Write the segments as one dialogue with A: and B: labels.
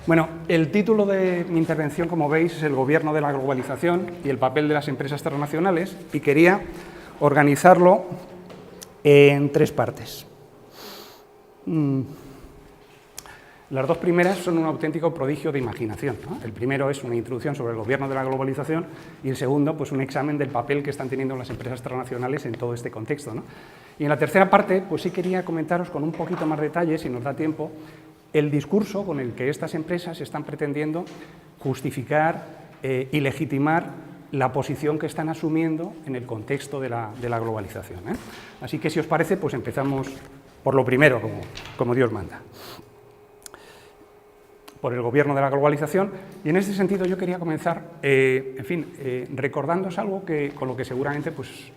A: Bueno, el título de mi intervención, como veis, es el gobierno de la globalización y el papel de las empresas transnacionales, y quería organizarlo en tres partes. Las dos primeras son un auténtico prodigio de imaginación, ¿no? El primero es una introducción sobre el gobierno de la globalización y el segundo, pues un examen del papel que están teniendo las empresas transnacionales en todo este contexto, ¿no? Y en la tercera parte, pues sí quería comentaros con un poquito más detalle, si nos da tiempo, el discurso con el que estas empresas están pretendiendo justificar y legitimar la posición que están asumiendo en el contexto de la globalización, ¿eh? Así que, si os parece, pues empezamos por lo primero, como Dios manda. Por el gobierno de la globalización, y en este sentido yo quería comenzar, recordándoos algo con lo que seguramente pues,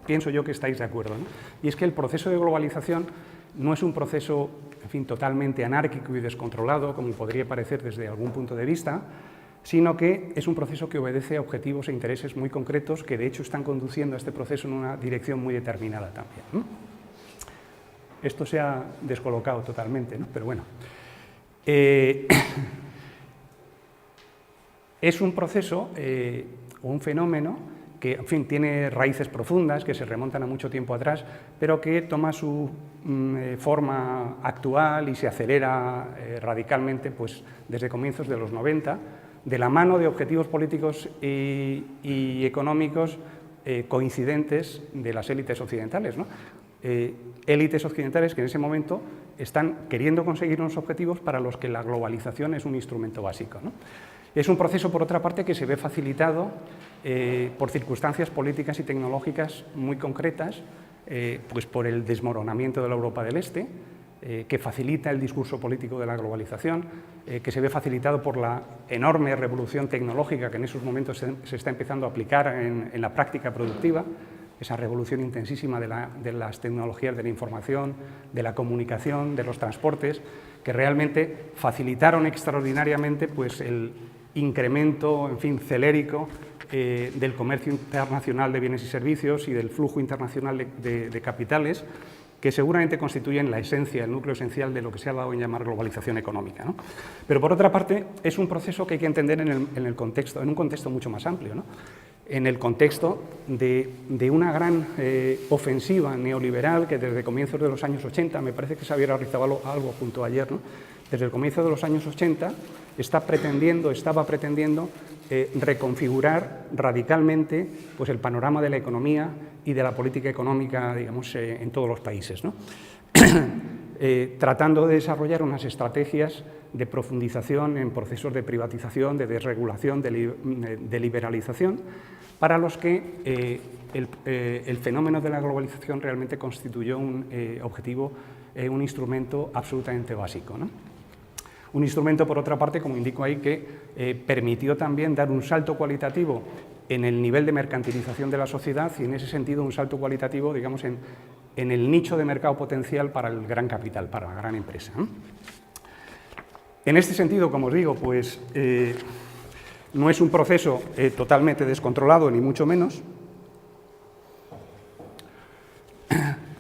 A: pienso yo que estáis de acuerdo, ¿no? Y es que el proceso de globalización no es un proceso, totalmente anárquico y descontrolado, como podría parecer desde algún punto de vista, sino que es un proceso que obedece a objetivos e intereses muy concretos que de hecho están conduciendo a este proceso en una dirección muy determinada también, ¿no? Esto se ha descolocado totalmente, ¿no? Pero bueno. Es un proceso o un fenómeno que, tiene raíces profundas, que se remontan a mucho tiempo atrás, pero que toma su forma actual y se acelera radicalmente pues, desde comienzos de los 90, de la mano de objetivos políticos y económicos coincidentes de las élites occidentales, ¿no? Élites occidentales que en ese momento están queriendo conseguir unos objetivos para los que la globalización es un instrumento básico, ¿no? Es un proceso, por otra parte, que se ve facilitado por circunstancias políticas y tecnológicas muy concretas, pues por el desmoronamiento de la Europa del Este, que facilita el discurso político de la globalización, que se ve facilitado por la enorme revolución tecnológica que en esos momentos se está empezando a aplicar en la práctica productiva, esa revolución intensísima de las tecnologías de la información, de la comunicación, de los transportes, que realmente facilitaron extraordinariamente pues, el incremento, celérico del comercio internacional de bienes y servicios y del flujo internacional de capitales, que seguramente constituyen la esencia, el núcleo esencial de lo que se ha dado en llamar globalización económica, ¿no? Pero, por otra parte, es un proceso que hay que entender en un contexto mucho más amplio, ¿no? En el contexto de una gran ofensiva neoliberal que desde comienzos de los años 80, me parece que Xavier Arrizabalaga algo apuntó ayer, ¿no? Desde el comienzo de los años 80 estaba pretendiendo reconfigurar radicalmente pues, el panorama de la economía y de la política económica, digamos, en todos los países, ¿no? Tratando de desarrollar unas estrategias de profundización en procesos de privatización, de desregulación, de liberalización, para los que el fenómeno de la globalización realmente constituyó un objetivo, un instrumento absolutamente básico, ¿no? Un instrumento, por otra parte, como indico ahí, que permitió también dar un salto cualitativo en el nivel de mercantilización de la sociedad y, en ese sentido, un salto cualitativo, digamos, en el nicho de mercado potencial para el gran capital, para la gran empresa, ¿no? En este sentido, como os digo, pues no es un proceso totalmente descontrolado, ni mucho menos,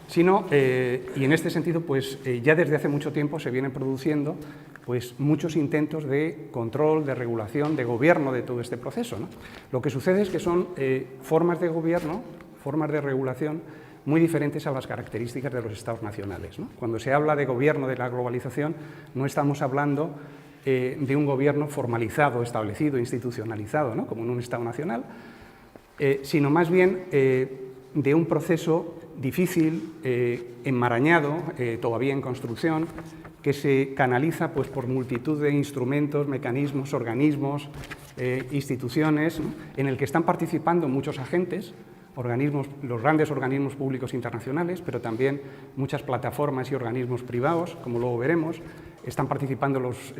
A: sino, y en este sentido, pues ya desde hace mucho tiempo se vienen produciendo pues, muchos intentos de control, de regulación, de gobierno de todo este proceso, ¿no? Lo que sucede es que son formas de gobierno, formas de regulación muy diferentes a las características de los Estados nacionales, ¿no? Cuando se habla de gobierno de la globalización, no estamos hablando de un gobierno formalizado, establecido, institucionalizado, ¿no? Como en un Estado nacional, sino más bien de un proceso difícil, enmarañado, todavía en construcción, que se canaliza pues, por multitud de instrumentos, mecanismos, organismos, instituciones, ¿no? En el que están participando muchos agentes, los grandes organismos públicos internacionales, pero también muchas plataformas y organismos privados, como luego veremos. Están participando los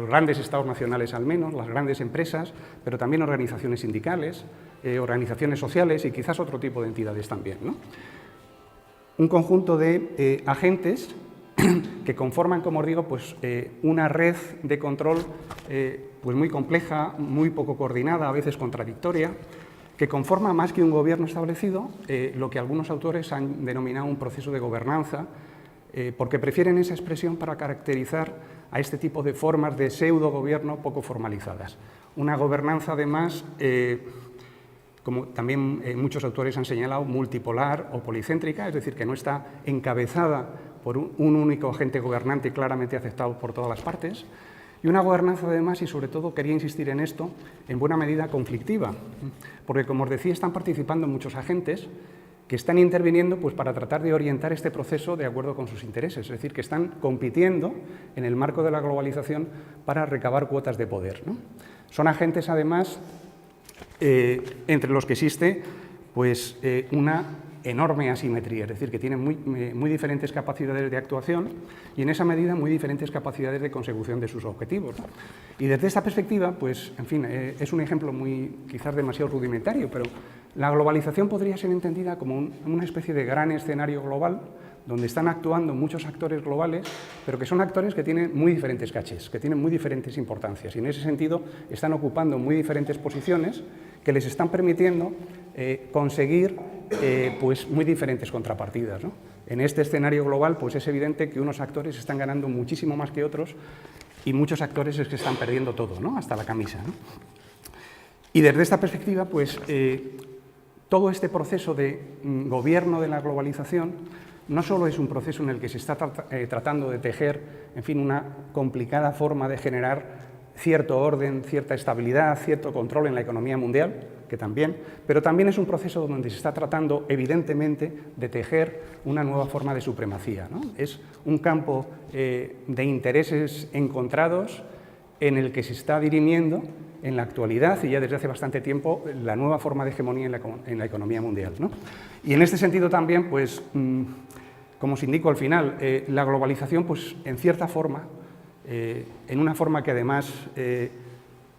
A: grandes estados nacionales al menos, las grandes empresas, pero también organizaciones sindicales, organizaciones sociales y quizás otro tipo de entidades también, ¿no? Un conjunto de agentes que conforman, como os digo, pues, una red de control pues muy compleja, muy poco coordinada, a veces contradictoria, que conforma más que un gobierno establecido, lo que algunos autores han denominado un proceso de gobernanza porque prefieren esa expresión para caracterizar a este tipo de formas de pseudo-gobierno poco formalizadas. Una gobernanza, además, como también muchos autores han señalado, multipolar o policéntrica, es decir, que no está encabezada por un único agente gobernante claramente aceptado por todas las partes, y una gobernanza, además, y sobre todo quería insistir en esto, en buena medida conflictiva, porque, como os decía, están participando muchos agentes que están interviniendo pues, para tratar de orientar este proceso de acuerdo con sus intereses, es decir, que están compitiendo en el marco de la globalización para recabar cuotas de poder, ¿no? Son agentes, además, entre los que existe pues, una enorme asimetría, es decir, que tienen muy diferentes capacidades de actuación y en esa medida muy diferentes capacidades de consecución de sus objetivos, ¿no? Y desde esta perspectiva, pues, en fin, es un ejemplo quizás demasiado rudimentario, pero la globalización podría ser entendida como una especie de gran escenario global donde están actuando muchos actores globales, pero que son actores que tienen muy diferentes cachés, que tienen muy diferentes importancias y en ese sentido están ocupando muy diferentes posiciones que les están permitiendo conseguir pues muy diferentes contrapartidas, ¿no? En este escenario global pues es evidente que unos actores están ganando muchísimo más que otros y muchos actores es que están perdiendo todo, ¿no? Hasta la camisa, ¿no? Y desde esta perspectiva pues todo este proceso de gobierno de la globalización no solo es un proceso en el que se está tratando de tejer, en fin, una complicada forma de generar cierto orden, cierta estabilidad, cierto control en la economía mundial, que también, pero también es un proceso donde se está tratando, evidentemente, de tejer una nueva forma de supremacía, ¿no? Es un campo de intereses encontrados en el que se está dirimiendo en la actualidad y ya desde hace bastante tiempo la nueva forma de hegemonía en la economía mundial, ¿no? Y en este sentido también, pues, como os indico al final, la globalización, pues, en cierta forma, en una forma que además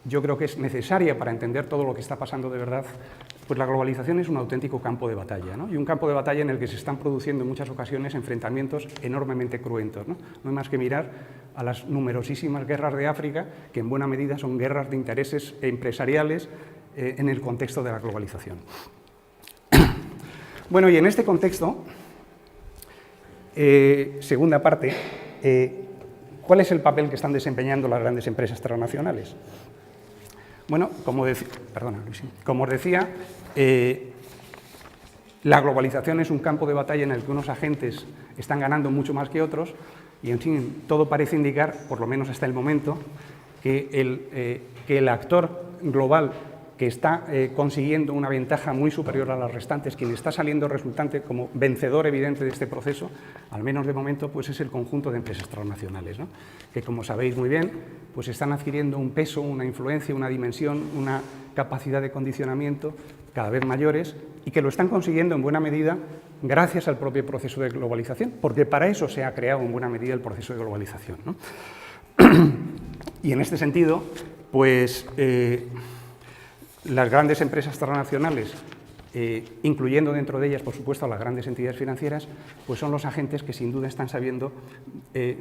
A: yo creo que es necesaria para entender todo lo que está pasando de verdad, pues la globalización es un auténtico campo de batalla, ¿no? Y un campo de batalla en el que se están produciendo en muchas ocasiones enfrentamientos enormemente cruentos, ¿no? No hay más que mirar a las numerosísimas guerras de África, que en buena medida son guerras de intereses empresariales en el contexto de la globalización. Bueno, y en este contexto, segunda parte, ¿cuál es el papel que están desempeñando las grandes empresas transnacionales? Bueno, como os decía, la globalización es un campo de batalla en el que unos agentes están ganando mucho más que otros y, en fin, todo parece indicar, por lo menos hasta el momento, que el actor global que está consiguiendo una ventaja muy superior a las restantes, quien está saliendo resultante como vencedor evidente de este proceso, al menos de momento, pues es el conjunto de empresas transnacionales, ¿no? Que, como sabéis muy bien, pues están adquiriendo un peso, una influencia, una dimensión, una capacidad de condicionamiento cada vez mayores y que lo están consiguiendo en buena medida gracias al propio proceso de globalización, porque para eso se ha creado en buena medida el proceso de globalización, ¿no? Y en este sentido, pues las grandes empresas transnacionales, incluyendo dentro de ellas, por supuesto, a las grandes entidades financieras, pues son los agentes que sin duda están sabiendo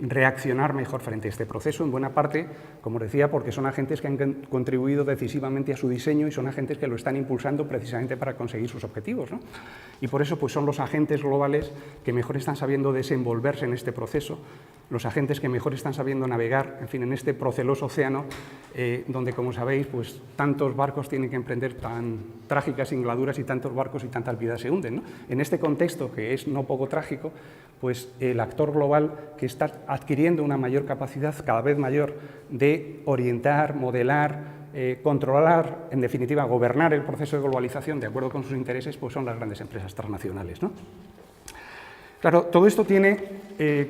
A: reaccionar mejor frente a este proceso, en buena parte, como os decía, porque son agentes que han contribuido decisivamente a su diseño y son agentes que lo están impulsando precisamente para conseguir sus objetivos, ¿no? Y por eso pues son los agentes globales que mejor están sabiendo desenvolverse en este proceso, los agentes que mejor están sabiendo navegar, en fin, en este proceloso océano, donde, como sabéis, pues tantos barcos tienen que emprender tan trágicas singladuras y tantos barcos y tantas vidas se hunden, ¿no? En este contexto, que es no poco trágico, pues el actor global que está adquiriendo una mayor capacidad, cada vez mayor, de orientar, modelar, controlar, en definitiva, gobernar el proceso de globalización de acuerdo con sus intereses, pues son las grandes empresas transnacionales, ¿no? Claro, todo esto tiene,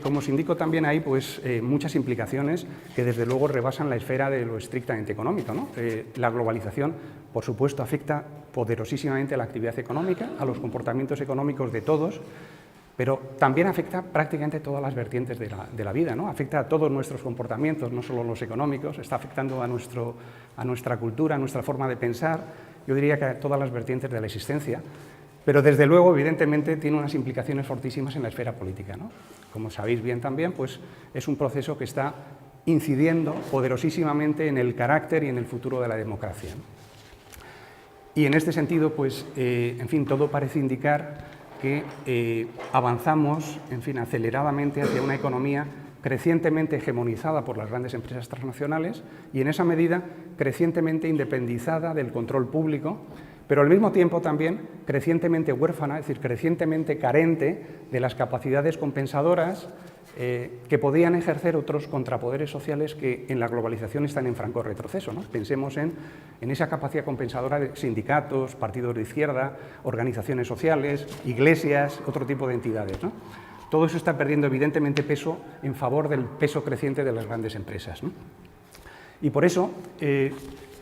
A: como os indico también ahí, pues muchas implicaciones que desde luego rebasan la esfera de lo estrictamente económico, ¿no? La globalización, por supuesto, afecta poderosísimamente a la actividad económica, a los comportamientos económicos de todos, pero también afecta prácticamente todas las vertientes de la vida, ¿no? Afecta a todos nuestros comportamientos, no solo los económicos, está afectando a nuestra cultura, a nuestra forma de pensar, yo diría que a todas las vertientes de la existencia. Pero, desde luego, evidentemente, tiene unas implicaciones fortísimas en la esfera política, ¿no? Como sabéis bien también, pues es un proceso que está incidiendo poderosísimamente en el carácter y en el futuro de la democracia, ¿no? Y en este sentido, pues, en fin, todo parece indicar que avanzamos, en fin, aceleradamente hacia una economía crecientemente hegemonizada por las grandes empresas transnacionales y, en esa medida, crecientemente independizada del control público, pero al mismo tiempo también crecientemente huérfana, es decir, crecientemente carente de las capacidades compensadoras que podían ejercer otros contrapoderes sociales que en la globalización están en franco retroceso, ¿no? Pensemos en esa capacidad compensadora de sindicatos, partidos de izquierda, organizaciones sociales, iglesias, otro tipo de entidades, ¿no? Todo eso está perdiendo evidentemente peso en favor del peso creciente de las grandes empresas, ¿no? Y por eso,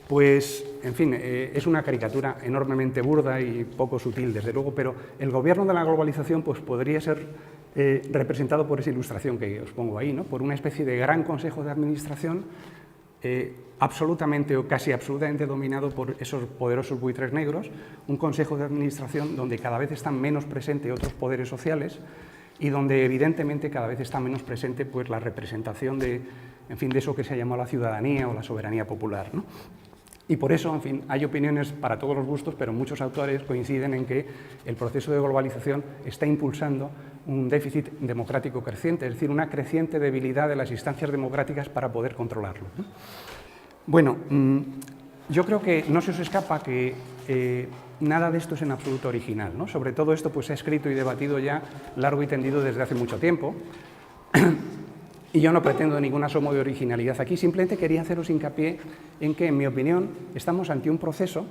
A: pues, en fin, es una caricatura enormemente burda y poco sutil, desde luego, pero el gobierno de la globalización pues, podría ser representado por esa ilustración que os pongo ahí, ¿no? Por una especie de gran consejo de administración absolutamente o casi absolutamente dominado por esos poderosos buitres negros, un consejo de administración donde cada vez están menos presentes otros poderes sociales y donde evidentemente cada vez está menos presente pues, la representación de, en fin, de eso que se ha llamado la ciudadanía o la soberanía popular, ¿no? Y por eso, en fin, hay opiniones para todos los gustos, pero muchos autores coinciden en que el proceso de globalización está impulsando un déficit democrático creciente, es decir, una creciente debilidad de las instancias democráticas para poder controlarlo, ¿no? Bueno, yo creo que no se os escapa que nada de esto es en absoluto original, ¿no? Sobre todo esto pues, se ha escrito y debatido ya largo y tendido desde hace mucho tiempo. Y yo no pretendo ningún asomo de originalidad aquí, simplemente quería haceros hincapié en que, en mi opinión, estamos ante un proceso,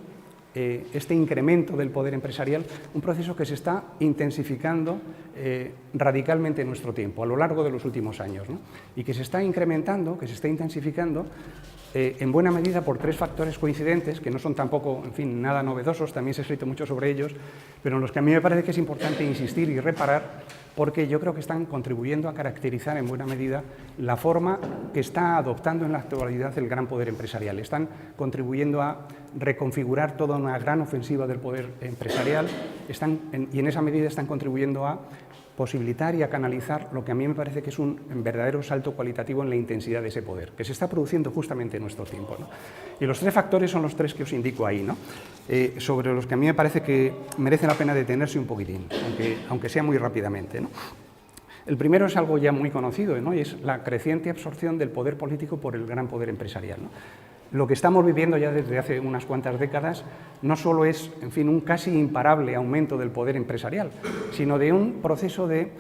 A: este incremento del poder empresarial, un proceso que se está intensificando radicalmente en nuestro tiempo, a lo largo de los últimos años, ¿no? Y que se está incrementando, que se está intensificando, en buena medida por tres factores coincidentes, que no son tampoco, en fin, nada novedosos, también se ha escrito mucho sobre ellos, pero en los que a mí me parece que es importante insistir y reparar, porque yo creo que están contribuyendo a caracterizar en buena medida la forma que está adoptando en la actualidad el gran poder empresarial. Están contribuyendo a reconfigurar toda una gran ofensiva del poder empresarial y en esa medida están contribuyendo a posibilitar y a canalizar lo que a mí me parece que es un verdadero salto cualitativo en la intensidad de ese poder, que se está produciendo justamente en nuestro tiempo, ¿no? Y los tres factores son los tres que os indico ahí, ¿no? Sobre los que a mí me parece que merece la pena detenerse un poquitín, aunque sea muy rápidamente, ¿no? El primero es algo ya muy conocido, ¿no? Y es la creciente absorción del poder político por el gran poder empresarial, ¿no? Lo que estamos viviendo ya desde hace unas cuantas décadas no solo es, en fin, un casi imparable aumento del poder empresarial, sino de un proceso de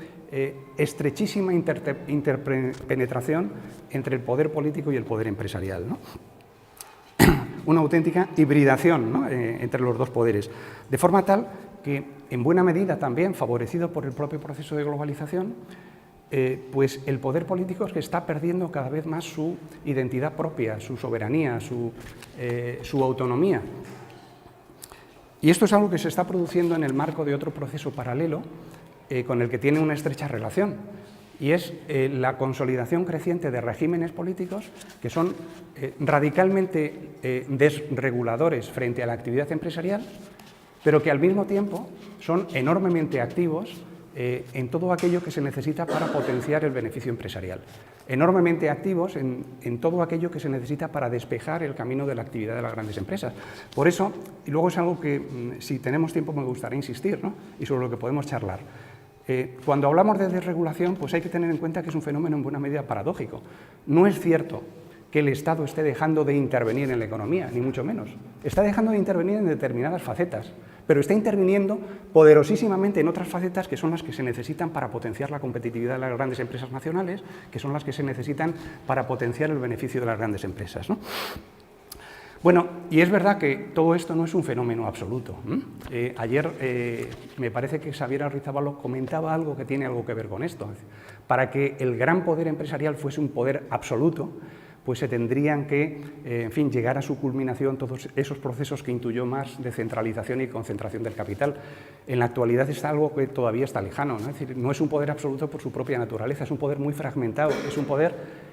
A: estrechísima interpenetración entre el poder político y el poder empresarial, ¿no? Una auténtica hibridación, ¿no? Entre los dos poderes, de forma tal que, en buena medida también favorecido por el propio proceso de globalización, pues el poder político es que está perdiendo cada vez más su identidad propia, su soberanía, su autonomía. Y esto es algo que se está produciendo en el marco de otro proceso paralelo con el que tiene una estrecha relación, y es la consolidación creciente de regímenes políticos que son radicalmente desreguladores frente a la actividad empresarial, pero que al mismo tiempo son enormemente activos en todo aquello que se necesita para potenciar el beneficio empresarial, enormemente activos en todo aquello que se necesita para despejar el camino de la actividad de las grandes empresas. Por eso, y luego es algo que si tenemos tiempo me gustaría insistir, ¿no? Y sobre lo que podemos charlar. Cuando hablamos de desregulación, pues hay que tener en cuenta que es un fenómeno en buena medida paradójico. No es cierto que el Estado esté dejando de intervenir en la economía, ni mucho menos. Está dejando de intervenir en determinadas facetas, pero está interviniendo poderosísimamente en otras facetas que son las que se necesitan para potenciar la competitividad de las grandes empresas nacionales, que son las que se necesitan para potenciar el beneficio de las grandes empresas, ¿no? Bueno, y es verdad que todo esto no es un fenómeno absoluto. Ayer me parece que Xavier Arrizabalaga comentaba algo que tiene algo que ver con esto. Para que el gran poder empresarial fuese un poder absoluto, pues se tendrían que, en fin, llegar a su culminación todos esos procesos que intuyó más de centralización y concentración del capital. En la actualidad es algo que todavía está lejano, ¿no? Es decir, no es un poder absoluto por su propia naturaleza, es un poder muy fragmentado, es un poder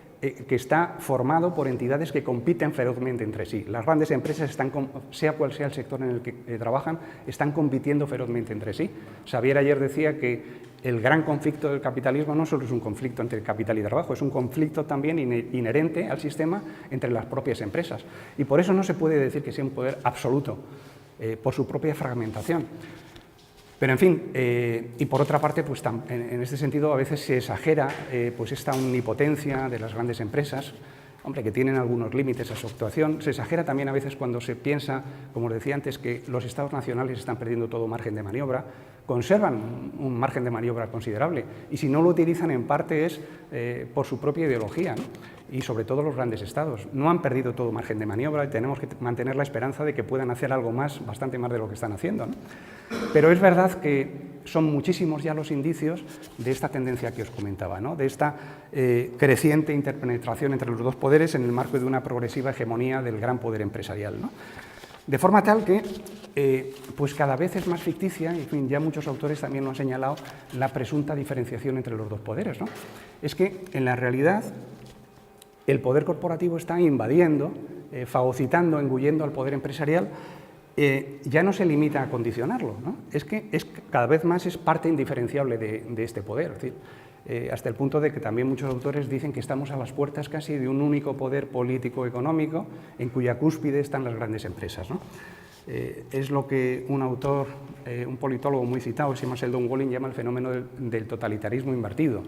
A: que está formado por entidades que compiten ferozmente entre sí. Las grandes empresas, sea cual sea el sector en el que trabajan, están compitiendo ferozmente entre sí. Xavier ayer decía que el gran conflicto del capitalismo no solo es un conflicto entre capital y trabajo, es un conflicto también inherente al sistema entre las propias empresas. Y por eso no se puede decir que sea un poder absoluto, por su propia fragmentación. Pero, en fin, y por otra parte, pues, en este sentido, a veces se exagera pues esta omnipotencia de las grandes empresas, hombre, que tienen algunos límites a su actuación. Se exagera también a veces cuando se piensa, como os decía antes, que los Estados nacionales están perdiendo todo margen de maniobra, conservan un margen de maniobra considerable, y si no lo utilizan en parte es por su propia ideología, ¿no? Y sobre todo los grandes Estados. No han perdido todo margen de maniobra y tenemos que mantener la esperanza de que puedan hacer algo más, bastante más de lo que están haciendo, ¿no? Pero es verdad que son muchísimos ya los indicios de esta tendencia que os comentaba, ¿no? De esta creciente interpenetración entre los dos poderes en el marco de una progresiva hegemonía del gran poder empresarial, ¿no? De forma tal que pues cada vez es más ficticia, y en fin, ya muchos autores también lo han señalado, la presunta diferenciación entre los dos poderes, ¿no? Es que en la realidad el poder corporativo está invadiendo, fagocitando, engullendo al poder empresarial. Ya no se limita a condicionarlo, ¿no? Es que cada vez más es parte indiferenciable de este poder, es decir, hasta el punto de que también muchos autores dicen que estamos a las puertas casi de un único poder político-económico en cuya cúspide están las grandes empresas, ¿no? Es lo que un autor, un politólogo muy citado, se llama Sheldon Walling, llama el fenómeno del totalitarismo invertido,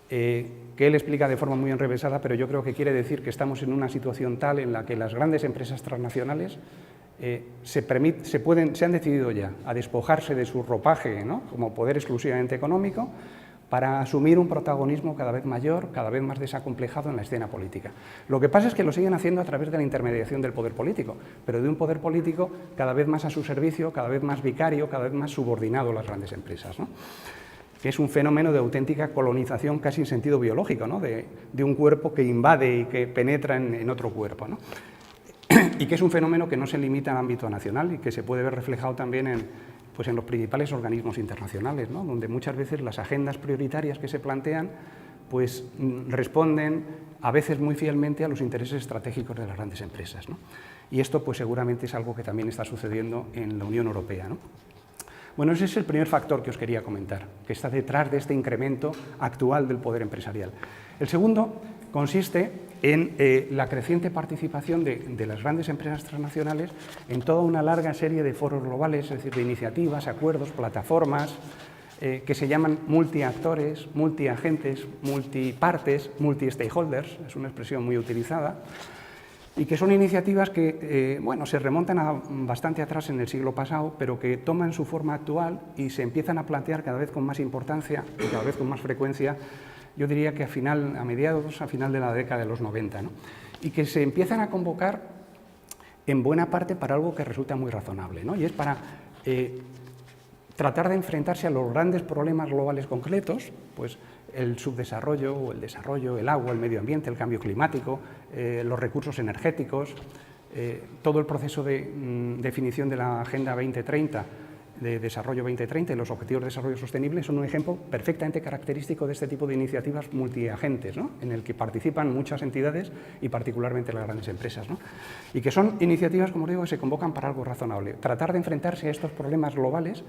A: que él explica de forma muy enrevesada, pero yo creo que quiere decir que estamos en una situación tal en la que las grandes empresas transnacionales se han decidido ya a despojarse de su ropaje, ¿no?, como poder exclusivamente económico, para asumir un protagonismo cada vez mayor, cada vez más desacomplejado en la escena política. Lo que pasa es que lo siguen haciendo a través de la intermediación del poder político, pero de un poder político cada vez más a su servicio, cada vez más vicario, cada vez más subordinado a las grandes empresas, ¿no? Que es un fenómeno de auténtica colonización casi en sentido biológico, ¿no?, de un cuerpo que invade y que penetra en otro cuerpo, ¿no? Y que es un fenómeno que no se limita al ámbito nacional y que se puede ver reflejado también en los principales organismos internacionales, ¿no?, donde muchas veces las agendas prioritarias que se plantean pues responden a veces muy fielmente a los intereses estratégicos de las grandes empresas, ¿no? Y esto pues seguramente es algo que también está sucediendo en la Unión Europea, ¿no? Bueno, ese es el primer factor que os quería comentar, que está detrás de este incremento actual del poder empresarial. El segundo consiste en la creciente participación de las grandes empresas transnacionales en toda una larga serie de foros globales, es decir, de iniciativas, acuerdos, plataformas, que se llaman multiactores, multiagentes, multipartes, multi-stakeholders, es una expresión muy utilizada, y que son iniciativas que se remontan bastante atrás en el siglo pasado, pero que toman su forma actual y se empiezan a plantear cada vez con más importancia y cada vez con más frecuencia, yo diría que a final de la década de los 90, ¿no? Y que se empiezan a convocar en buena parte para algo que resulta muy razonable, ¿no? Y es para tratar de enfrentarse a los grandes problemas globales concretos, pues el subdesarrollo o el desarrollo, el agua, el medio ambiente, el cambio climático, los recursos energéticos, todo el proceso de definición de la Agenda 2030, de Desarrollo 2030 y los Objetivos de Desarrollo Sostenible son un ejemplo perfectamente característico de este tipo de iniciativas multiagentes, ¿no?, en el que participan muchas entidades y particularmente las grandes empresas, ¿no? Y que son iniciativas, como digo, que se convocan para algo razonable, tratar de enfrentarse a estos problemas globales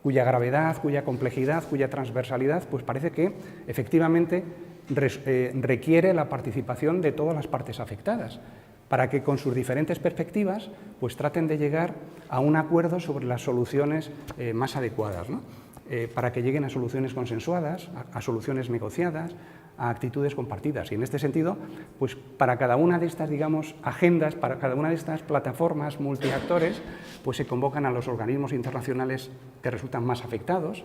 A: cuya gravedad, cuya complejidad, cuya transversalidad, pues parece que efectivamente requiere la participación de todas las partes afectadas, para que con sus diferentes perspectivas pues traten de llegar a un acuerdo sobre las soluciones más adecuadas, ¿no? Para que lleguen a soluciones consensuadas, a soluciones negociadas, a actitudes compartidas. Y en este sentido, pues para cada una de estas, digamos, agendas, para cada una de estas plataformas multiactores, pues se convocan a los organismos internacionales que resultan más afectados.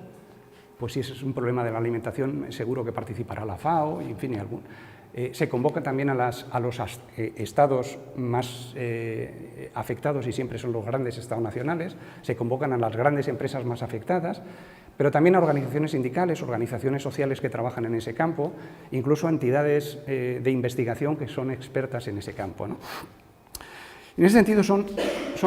A: Pues si ese es un problema de la alimentación, seguro que participará la FAO, y en fin, se convoca también a los estados más afectados, y siempre son los grandes estados nacionales, se convocan a las grandes empresas más afectadas, pero también a organizaciones sindicales, organizaciones sociales que trabajan en ese campo, incluso a entidades de investigación que son expertas en ese campo, ¿no? En ese sentido, son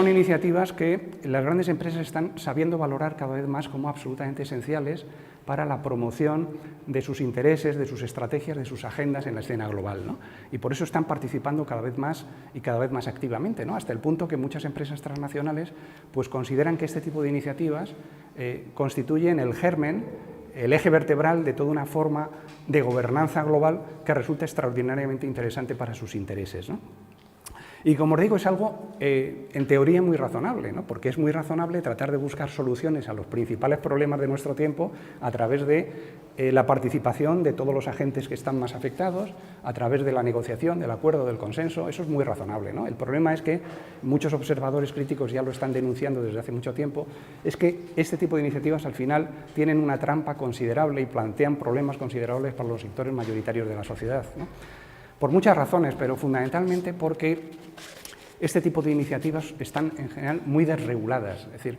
A: iniciativas que las grandes empresas están sabiendo valorar cada vez más como absolutamente esenciales para la promoción de sus intereses, de sus estrategias, de sus agendas en la escena global, ¿no? Y por eso están participando cada vez más y cada vez más activamente, ¿no?, hasta el punto que muchas empresas transnacionales pues consideran que este tipo de iniciativas constituyen el germen, el eje vertebral de toda una forma de gobernanza global que resulta extraordinariamente interesante para sus intereses, ¿no? Y como os digo, es algo en teoría muy razonable, ¿no? Porque es muy razonable tratar de buscar soluciones a los principales problemas de nuestro tiempo a través de la participación de todos los agentes que están más afectados, a través de la negociación, del acuerdo, del consenso. Eso es muy razonable, ¿no? El problema es que muchos observadores críticos ya lo están denunciando desde hace mucho tiempo, es que este tipo de iniciativas al final tienen una trampa considerable y plantean problemas considerables para los sectores mayoritarios de la sociedad, ¿no? Por muchas razones, pero fundamentalmente porque este tipo de iniciativas están en general muy desreguladas, es decir,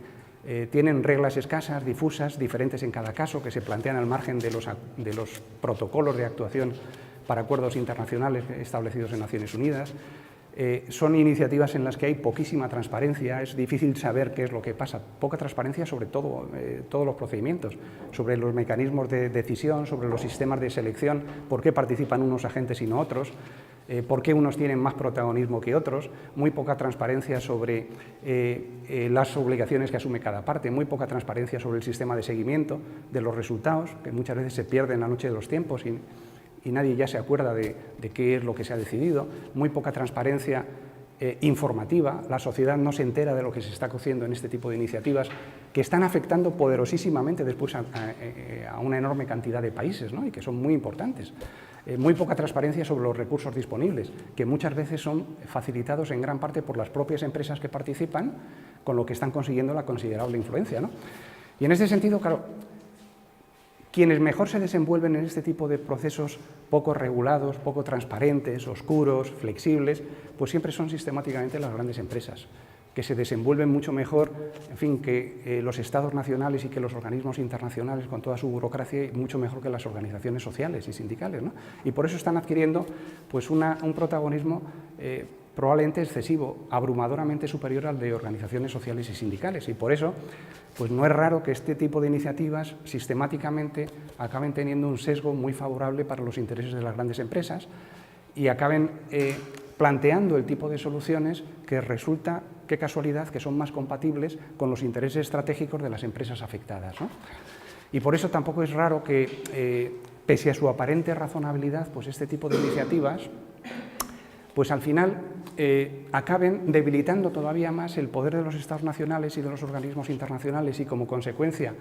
A: tienen reglas escasas, difusas, diferentes en cada caso, que se plantean al margen de los protocolos de actuación para acuerdos internacionales establecidos en Naciones Unidas. Son iniciativas en las que hay poquísima transparencia, es difícil saber qué es lo que pasa, poca transparencia sobre todo, todos los procedimientos, sobre los mecanismos de decisión, sobre los sistemas de selección, por qué participan unos agentes y no otros, por qué unos tienen más protagonismo que otros, muy poca transparencia sobre las obligaciones que asume cada parte, muy poca transparencia sobre el sistema de seguimiento de los resultados, que muchas veces se pierden la noche de los tiempos y nadie ya se acuerda de qué es lo que se ha decidido, muy poca transparencia informativa, la sociedad no se entera de lo que se está cociendo en este tipo de iniciativas que están afectando poderosísimamente después a una enorme cantidad de países, ¿no? Y que son muy importantes. Muy poca transparencia sobre los recursos disponibles, que muchas veces son facilitados en gran parte por las propias empresas que participan, con lo que están consiguiendo la considerable influencia, ¿no? Y en ese sentido, claro, quienes mejor se desenvuelven en este tipo de procesos poco regulados, poco transparentes, oscuros, flexibles, pues siempre son sistemáticamente las grandes empresas, que se desenvuelven mucho mejor, en fin, que los estados nacionales y que los organismos internacionales con toda su burocracia, y mucho mejor que las organizaciones sociales y sindicales, ¿no? Y por eso están adquiriendo pues, un protagonismo probablemente excesivo, abrumadoramente superior al de organizaciones sociales y sindicales. Y por eso pues no es raro que este tipo de iniciativas sistemáticamente acaben teniendo un sesgo muy favorable para los intereses de las grandes empresas y acaben planteando el tipo de soluciones que resulta, qué casualidad, que son más compatibles con los intereses estratégicos de las empresas afectadas, ¿no? Y por eso tampoco es raro que, pese a su aparente razonabilidad, pues este tipo de iniciativas pues al final acaben debilitando todavía más el poder de los Estados nacionales y de los organismos internacionales y, como consecuencia,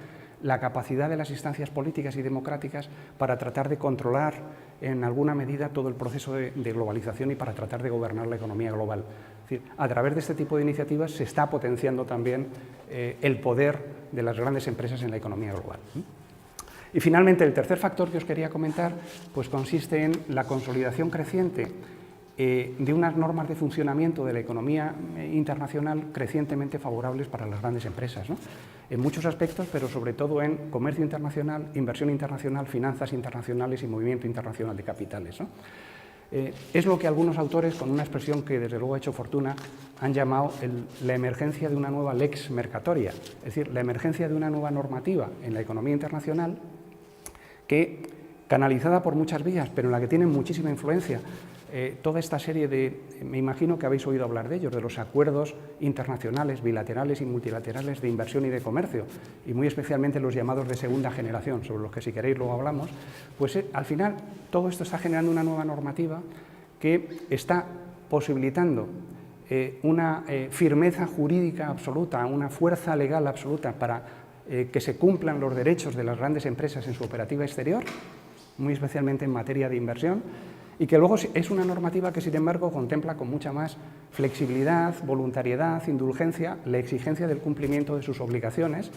A: la capacidad de las instancias políticas y democráticas para tratar de controlar en alguna medida todo el proceso de globalización y para tratar de gobernar la economía global. Es decir, a través de este tipo de iniciativas se está potenciando también el poder de las grandes empresas en la economía global. Y finalmente, el tercer factor que os quería comentar pues consiste en la consolidación creciente de unas normas de funcionamiento de la economía internacional crecientemente favorables para las grandes empresas, ¿no? En muchos aspectos, pero sobre todo en comercio internacional, inversión internacional, finanzas internacionales y movimiento internacional de capitales, ¿no? Es lo que algunos autores, con una expresión que desde luego ha hecho fortuna, han llamado la emergencia de una nueva lex mercatoria, es decir, la emergencia de una nueva normativa en la economía internacional que, canalizada por muchas vías, pero en la que tienen muchísima influencia, toda esta serie de, me imagino que habéis oído hablar de ellos, de los acuerdos internacionales, bilaterales y multilaterales de inversión y de comercio, y muy especialmente los llamados de segunda generación, sobre los que si queréis luego hablamos, pues al final todo esto está generando una nueva normativa que está posibilitando una firmeza jurídica absoluta, una fuerza legal absoluta para que se cumplan los derechos de las grandes empresas en su operativa exterior, muy especialmente en materia de inversión, y que luego es una normativa que, sin embargo, contempla con mucha más flexibilidad, voluntariedad, indulgencia, la exigencia del cumplimiento de sus obligaciones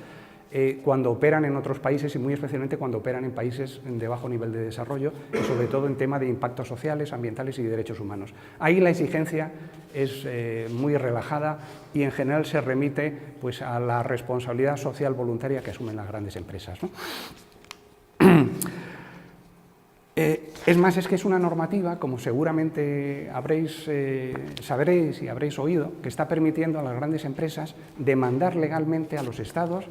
A: cuando operan en otros países y muy especialmente cuando operan en países de bajo nivel de desarrollo y sobre todo en tema de impactos sociales, ambientales y de derechos humanos. Ahí la exigencia es muy relajada y en general se remite pues, a la responsabilidad social voluntaria que asumen las grandes empresas, ¿no? Es más, es que es una normativa, como seguramente sabréis y habréis oído, que está permitiendo a las grandes empresas demandar legalmente a los estados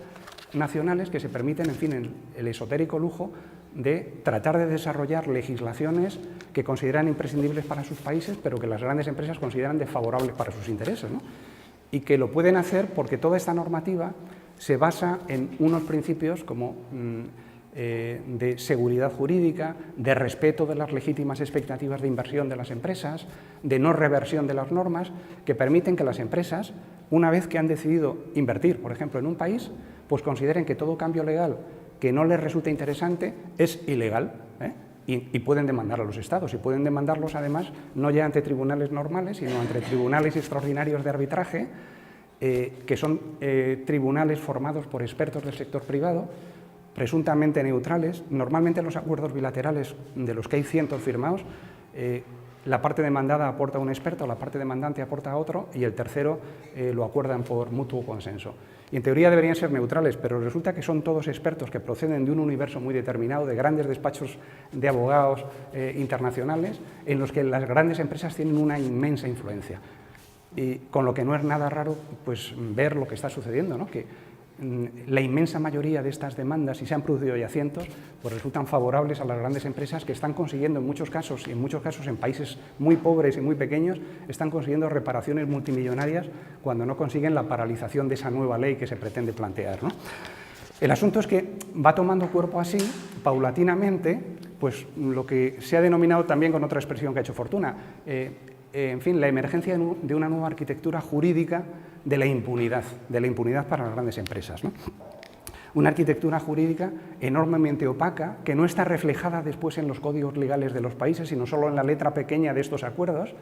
A: nacionales que se permiten, en fin, el esotérico lujo de tratar de desarrollar legislaciones que consideran imprescindibles para sus países, pero que las grandes empresas consideran desfavorables para sus intereses, ¿no? Y que lo pueden hacer porque toda esta normativa se basa en unos principios como de seguridad jurídica, de respeto de las legítimas expectativas de inversión de las empresas, de no reversión de las normas, que permiten que las empresas, una vez que han decidido invertir, por ejemplo, en un país, pues consideren que todo cambio legal que no les resulta interesante es ilegal, y pueden demandar a los Estados, y pueden demandarlos además no ya ante tribunales normales, sino ante tribunales extraordinarios de arbitraje, que son tribunales formados por expertos del sector privado, presuntamente neutrales. Normalmente en los acuerdos bilaterales, de los que hay cientos firmados, la parte demandada aporta a un experto, la parte demandante aporta a otro, y el tercero lo acuerdan por mutuo consenso. Y en teoría deberían ser neutrales, pero resulta que son todos expertos que proceden de un universo muy determinado, de grandes despachos de abogados internacionales, en los que las grandes empresas tienen una inmensa influencia. Y con lo que no es nada raro pues, ver lo que está sucediendo, ¿no? Que la inmensa mayoría de estas demandas, y se han producido ya cientos, pues resultan favorables a las grandes empresas que están consiguiendo en muchos casos, y en muchos casos en países muy pobres y muy pequeños, están consiguiendo reparaciones multimillonarias cuando no consiguen la paralización de esa nueva ley que se pretende plantear, ¿no? El asunto es que va tomando cuerpo así, paulatinamente, pues lo que se ha denominado también con otra expresión que ha hecho Fortuna, en fin, la emergencia de una nueva arquitectura jurídica de la impunidad para las grandes empresas, ¿no? Una arquitectura jurídica enormemente opaca, que no está reflejada después en los códigos legales de los países, sino solo en la letra pequeña de estos acuerdos.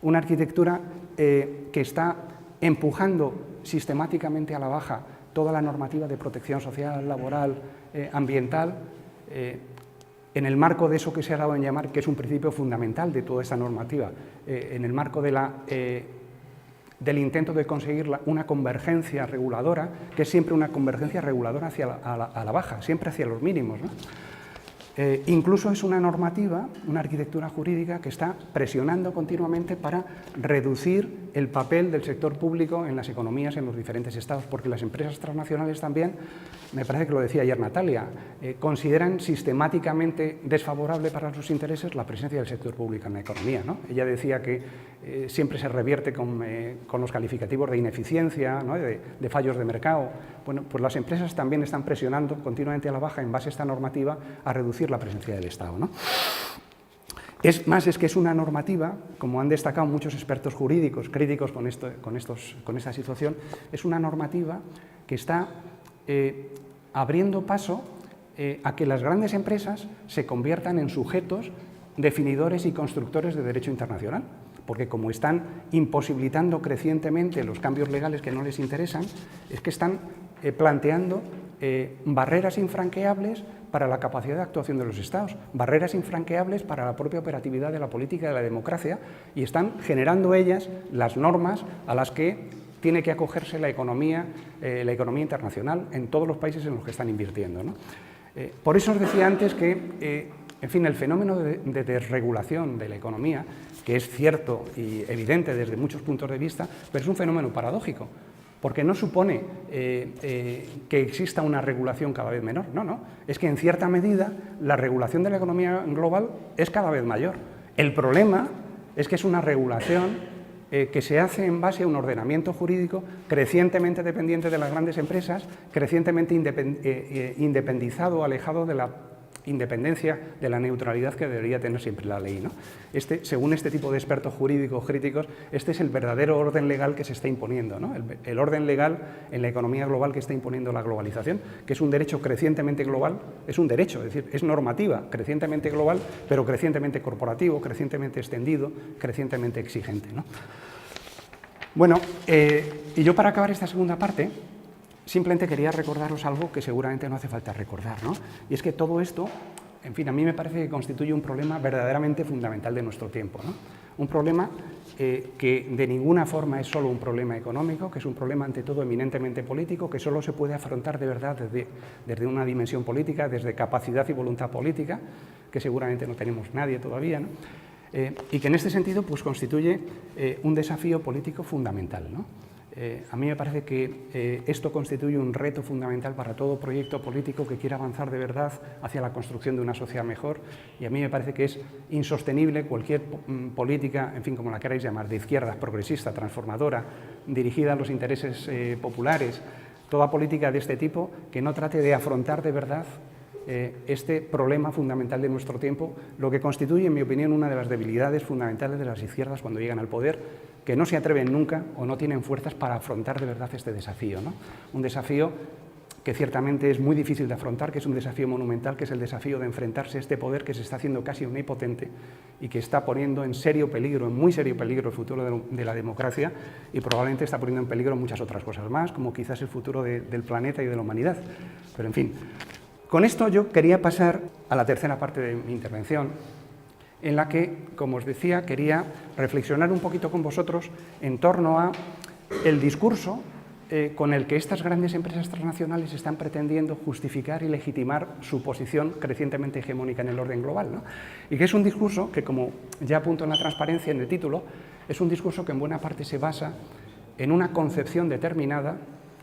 A: Una arquitectura que está empujando sistemáticamente a la baja toda la normativa de protección social, laboral, ambiental, en el marco de eso que se ha dado en llamar, que es un principio fundamental de toda esta normativa, en el marco de del intento de conseguir una convergencia reguladora, que es siempre una convergencia reguladora a la baja, siempre hacia los mínimos, ¿no? Incluso es una normativa, una arquitectura jurídica que está presionando continuamente para reducir el papel del sector público en las economías en los diferentes estados, porque las empresas transnacionales también, me parece que lo decía ayer Natalia, consideran sistemáticamente desfavorable para sus intereses la presencia del sector público en la economía, ¿no? Ella decía que siempre se revierte con los calificativos de ineficiencia, ¿no? de fallos de mercado. Bueno, pues las empresas también están presionando continuamente a la baja en base a esta normativa a reducir la presencia del Estado, ¿no? Es más, es que es una normativa, como han destacado muchos expertos jurídicos críticos con esta situación, es una normativa que está abriendo paso a que las grandes empresas se conviertan en sujetos definidores y constructores de derecho internacional, porque como están imposibilitando crecientemente los cambios legales que no les interesan, es que están planteando barreras infranqueables para la capacidad de actuación de los Estados, barreras infranqueables para la propia operatividad de la política y de la democracia, y están generando ellas las normas a las que tiene que acogerse la economía internacional en todos los países en los que están invirtiendo, ¿no? Por eso os decía antes que, en fin, el fenómeno de desregulación de la economía, que es cierto y evidente desde muchos puntos de vista, pero es un fenómeno paradójico, porque no supone que exista una regulación cada vez menor, no, es que en cierta medida la regulación de la economía global es cada vez mayor. El problema es que es una regulación que se hace en base a un ordenamiento jurídico crecientemente dependiente de las grandes empresas, crecientemente independizado, alejado de la independencia, de la neutralidad que debería tener siempre la ley, ¿no? Según este tipo de expertos jurídicos críticos, este es el verdadero orden legal que se está imponiendo, ¿no? El orden legal en la economía global que está imponiendo la globalización, que es un derecho crecientemente global, es un derecho, es decir, es normativa crecientemente global, pero crecientemente corporativo, crecientemente extendido, crecientemente exigente, ¿no? Bueno, y yo para acabar esta segunda parte, simplemente quería recordaros algo que seguramente no hace falta recordar, ¿no? Y es que todo esto, en fin, a mí me parece que constituye un problema verdaderamente fundamental de nuestro tiempo, ¿no? Un problema que de ninguna forma es solo un problema económico, que es un problema ante todo eminentemente político, que solo se puede afrontar de verdad desde una dimensión política, desde capacidad y voluntad política, que seguramente no tenemos nadie todavía, ¿no? Y que en este sentido pues, constituye un desafío político fundamental, ¿no? A mí me parece que esto constituye un reto fundamental para todo proyecto político que quiera avanzar de verdad hacia la construcción de una sociedad mejor, y a mí me parece que es insostenible cualquier política, en fin, como la queráis llamar, de izquierda, progresista, transformadora, dirigida a los intereses populares, toda política de este tipo que no trate de afrontar de verdad este problema fundamental de nuestro tiempo, lo que constituye, en mi opinión, una de las debilidades fundamentales de las izquierdas cuando llegan al poder, que no se atreven nunca o no tienen fuerzas para afrontar de verdad este desafío, ¿no? Un desafío que ciertamente es muy difícil de afrontar, que es un desafío monumental, que es el desafío de enfrentarse a este poder que se está haciendo casi omnipotente y que está poniendo en serio peligro, en muy serio peligro, el futuro de la democracia, y probablemente está poniendo en peligro muchas otras cosas más, como quizás el futuro del planeta y de la humanidad. Pero en fin, con esto yo quería pasar a la tercera parte de mi intervención, en la que, como os decía, quería reflexionar un poquito con vosotros en torno a el discurso con el que estas grandes empresas transnacionales están pretendiendo justificar y legitimar su posición crecientemente hegemónica en el orden global, ¿no? Y que es un discurso que, como ya apunto en la transparencia en el título, es un discurso que en buena parte se basa en una concepción determinada,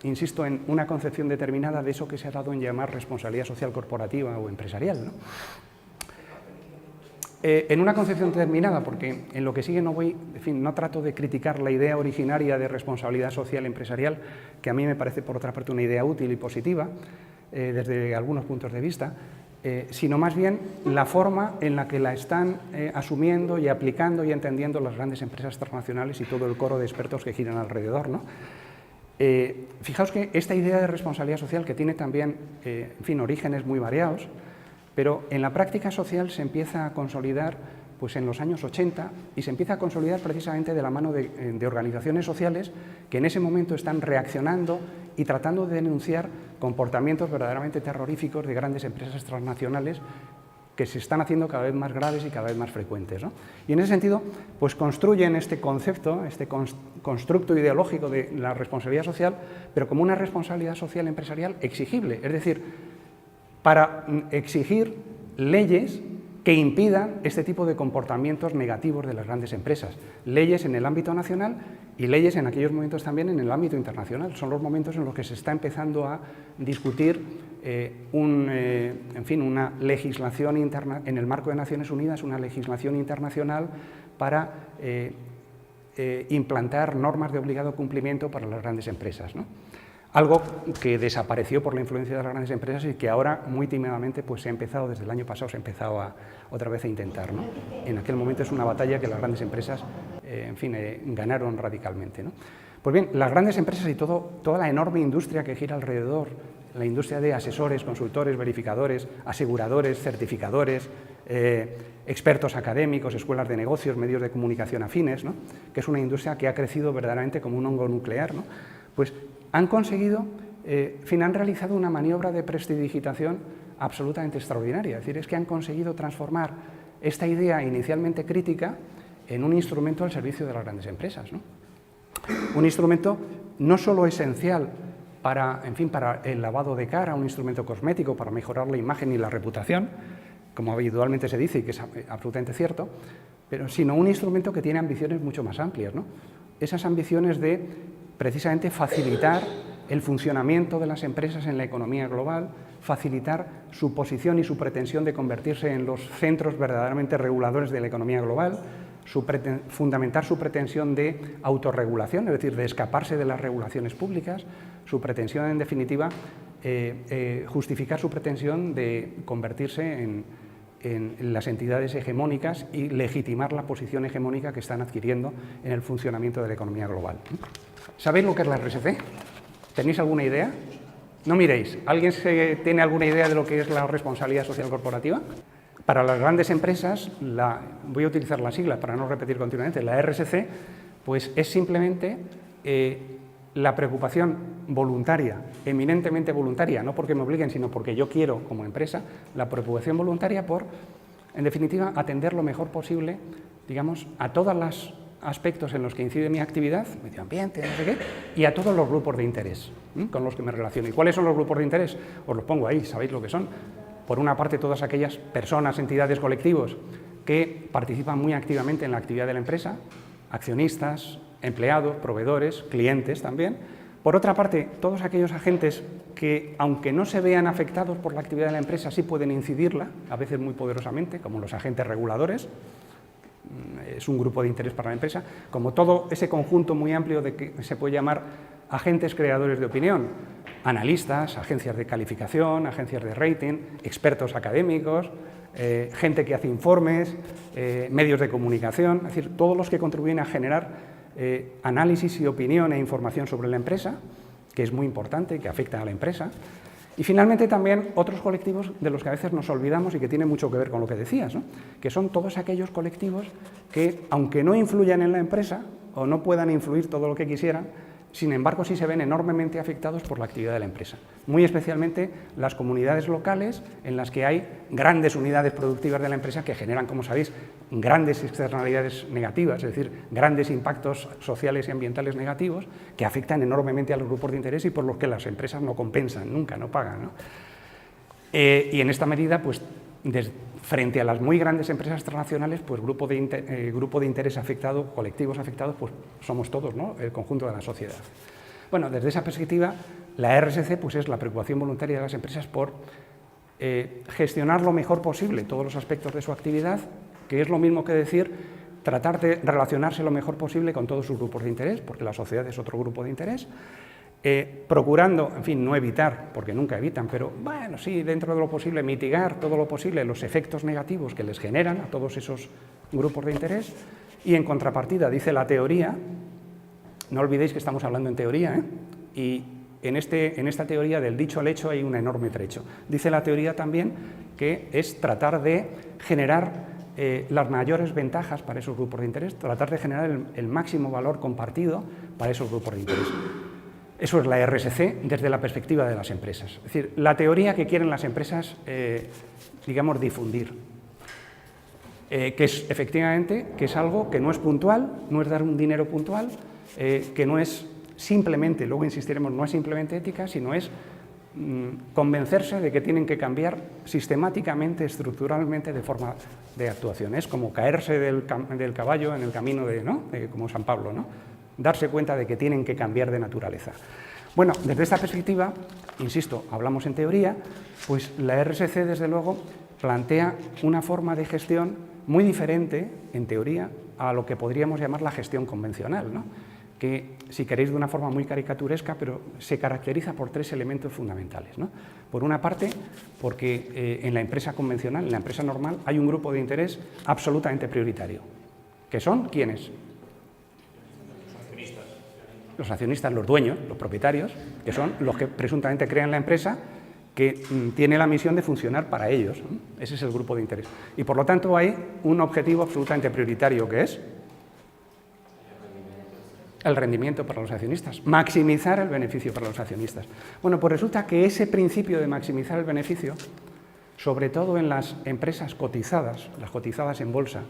A: insisto, en una concepción determinada de eso que se ha dado en llamar responsabilidad social corporativa o empresarial, ¿no? En una concepción determinada, porque en lo que sigue no trato de criticar la idea originaria de responsabilidad social empresarial, que a mí me parece, por otra parte, una idea útil y positiva, desde algunos puntos de vista, sino más bien la forma en la que la están asumiendo y aplicando y entendiendo las grandes empresas transnacionales y todo el coro de expertos que giran alrededor, ¿no? Fijaos que esta idea de responsabilidad social, que tiene también, orígenes muy variados, pero en la práctica social se empieza a consolidar pues, en los años 80 y se empieza a consolidar precisamente de la mano de organizaciones sociales que en ese momento están reaccionando y tratando de denunciar comportamientos verdaderamente terroríficos de grandes empresas transnacionales que se están haciendo cada vez más graves y cada vez más frecuentes, ¿no? Y en ese sentido, pues construyen este concepto, este constructo ideológico de la responsabilidad social, pero como una responsabilidad social empresarial exigible, es decir, para exigir leyes que impidan este tipo de comportamientos negativos de las grandes empresas. Leyes en el ámbito nacional y leyes en aquellos momentos también en el ámbito internacional. Son los momentos en los que se está empezando a discutir una legislación interna, en el marco de Naciones Unidas, una legislación internacional para implantar normas de obligado cumplimiento para las grandes empresas, ¿no? Algo que desapareció por la influencia de las grandes empresas y que ahora muy tímidamente pues, se ha empezado, desde el año pasado se ha empezado otra vez a intentar, ¿no? En aquel momento es una batalla que las grandes empresas ganaron radicalmente, ¿no? Pues bien, las grandes empresas y toda la enorme industria que gira alrededor, la industria de asesores, consultores, verificadores, aseguradores, certificadores, expertos académicos, escuelas de negocios, medios de comunicación afines, ¿no? Que es una industria que ha crecido verdaderamente como un hongo nuclear, ¿no? Pues han conseguido, han realizado una maniobra de prestidigitación absolutamente extraordinaria. Es decir, es que han conseguido transformar esta idea inicialmente crítica en un instrumento al servicio de las grandes empresas, ¿no? Un instrumento no solo esencial para el lavado de cara, un instrumento cosmético para mejorar la imagen y la reputación, como habitualmente se dice y que es absolutamente cierto, sino un instrumento que tiene ambiciones mucho más amplias, ¿no? Esas ambiciones de precisamente facilitar el funcionamiento de las empresas en la economía global, facilitar su posición y su pretensión de convertirse en los centros verdaderamente reguladores de la economía global, fundamentar su pretensión de autorregulación, es decir, de escaparse de las regulaciones públicas, su pretensión, en definitiva, justificar su pretensión de convertirse en las entidades hegemónicas y legitimar la posición hegemónica que están adquiriendo en el funcionamiento de la economía global. ¿Sabéis lo que es la RSC? ¿Tenéis alguna idea? No miréis. ¿Alguien tiene alguna idea de lo que es la responsabilidad social corporativa? Para las grandes empresas, voy a utilizar la sigla para no repetir continuamente, la RSC, pues es simplemente la preocupación voluntaria, eminentemente voluntaria, no porque me obliguen, sino porque yo quiero como empresa, la preocupación voluntaria por, en definitiva, atender lo mejor posible, digamos, a todos los aspectos en los que incide mi actividad, medio ambiente, no sé qué, y a todos los grupos de interés con los que me relaciono. ¿Y cuáles son los grupos de interés? Os los pongo ahí, sabéis lo que son. Por una parte, todas aquellas personas, entidades, colectivos que participan muy activamente en la actividad de la empresa, accionistas, empleados, proveedores, clientes también. Por otra parte, todos aquellos agentes que, aunque no se vean afectados por la actividad de la empresa, sí pueden incidirla, a veces muy poderosamente, como los agentes reguladores, es un grupo de interés para la empresa, como todo ese conjunto muy amplio de que se puede llamar agentes creadores de opinión, analistas, agencias de calificación, agencias de rating, expertos académicos, gente que hace informes, medios de comunicación, es decir, todos los que contribuyen a generar análisis y opinión e información sobre la empresa, que es muy importante y que afecta a la empresa. Y finalmente también otros colectivos de los que a veces nos olvidamos y que tienen mucho que ver con lo que decías, ¿no? Que son todos aquellos colectivos que, aunque no influyan en la empresa o no puedan influir todo lo que quisieran, sin embargo sí se ven enormemente afectados por la actividad de la empresa. Muy especialmente las comunidades locales en las que hay grandes unidades productivas de la empresa que generan, como sabéis, grandes externalidades negativas, es decir, grandes impactos sociales y ambientales negativos que afectan enormemente a los grupos de interés y por los que las empresas no compensan, nunca, no pagan, ¿no? Y en esta medida, pues, frente a las muy grandes empresas transnacionales, pues grupo de interés afectado, colectivos afectados, pues somos todos, ¿no? El conjunto de la sociedad. Bueno, desde esa perspectiva, la RSC pues, es la preocupación voluntaria de las empresas por gestionar lo mejor posible todos los aspectos de su actividad, que es lo mismo que decir tratar de relacionarse lo mejor posible con todos sus grupos de interés, porque la sociedad es otro grupo de interés, procurando, en fin, no evitar, porque nunca evitan, pero bueno, sí, dentro de lo posible, mitigar todo lo posible los efectos negativos que les generan a todos esos grupos de interés. Y en contrapartida, dice la teoría, no olvidéis que estamos hablando en teoría, y en esta teoría del dicho al hecho hay un enorme trecho. Dice la teoría también que es tratar de generar las mayores ventajas para esos grupos de interés, tratar de generar el máximo valor compartido para esos grupos de interés. Eso es la RSC desde la perspectiva de las empresas. Es decir, la teoría que quieren las empresas, digamos, difundir. Que es, efectivamente, que es algo que no es puntual, no es dar un dinero puntual, que no es simplemente, luego insistiremos, no es simplemente ética, sino es convencerse de que tienen que cambiar sistemáticamente, estructuralmente, de forma de actuación. Es como caerse del caballo en el camino ¿no? Como San Pablo, ¿no? Darse cuenta de que tienen que cambiar de naturaleza. Bueno, desde esta perspectiva, insisto, hablamos en teoría, pues la RSC, desde luego, plantea una forma de gestión muy diferente, en teoría, a lo que podríamos llamar la gestión convencional, ¿no? Que, si queréis, de una forma muy caricaturesca, pero se caracteriza por tres elementos fundamentales, ¿no? Por una parte, porque en la empresa convencional, en la empresa normal, hay un grupo de interés absolutamente prioritario, que son, ¿quiénes? Los accionistas, los dueños, los propietarios, que son los que presuntamente crean la empresa, que tiene la misión de funcionar para ellos, ¿no? Ese es el grupo de interés. Y por lo tanto hay un objetivo absolutamente prioritario, que es el rendimiento para los accionistas, maximizar el beneficio para los accionistas. Bueno, pues resulta que ese principio de maximizar el beneficio, sobre todo en las empresas cotizadas, las cotizadas en bolsa,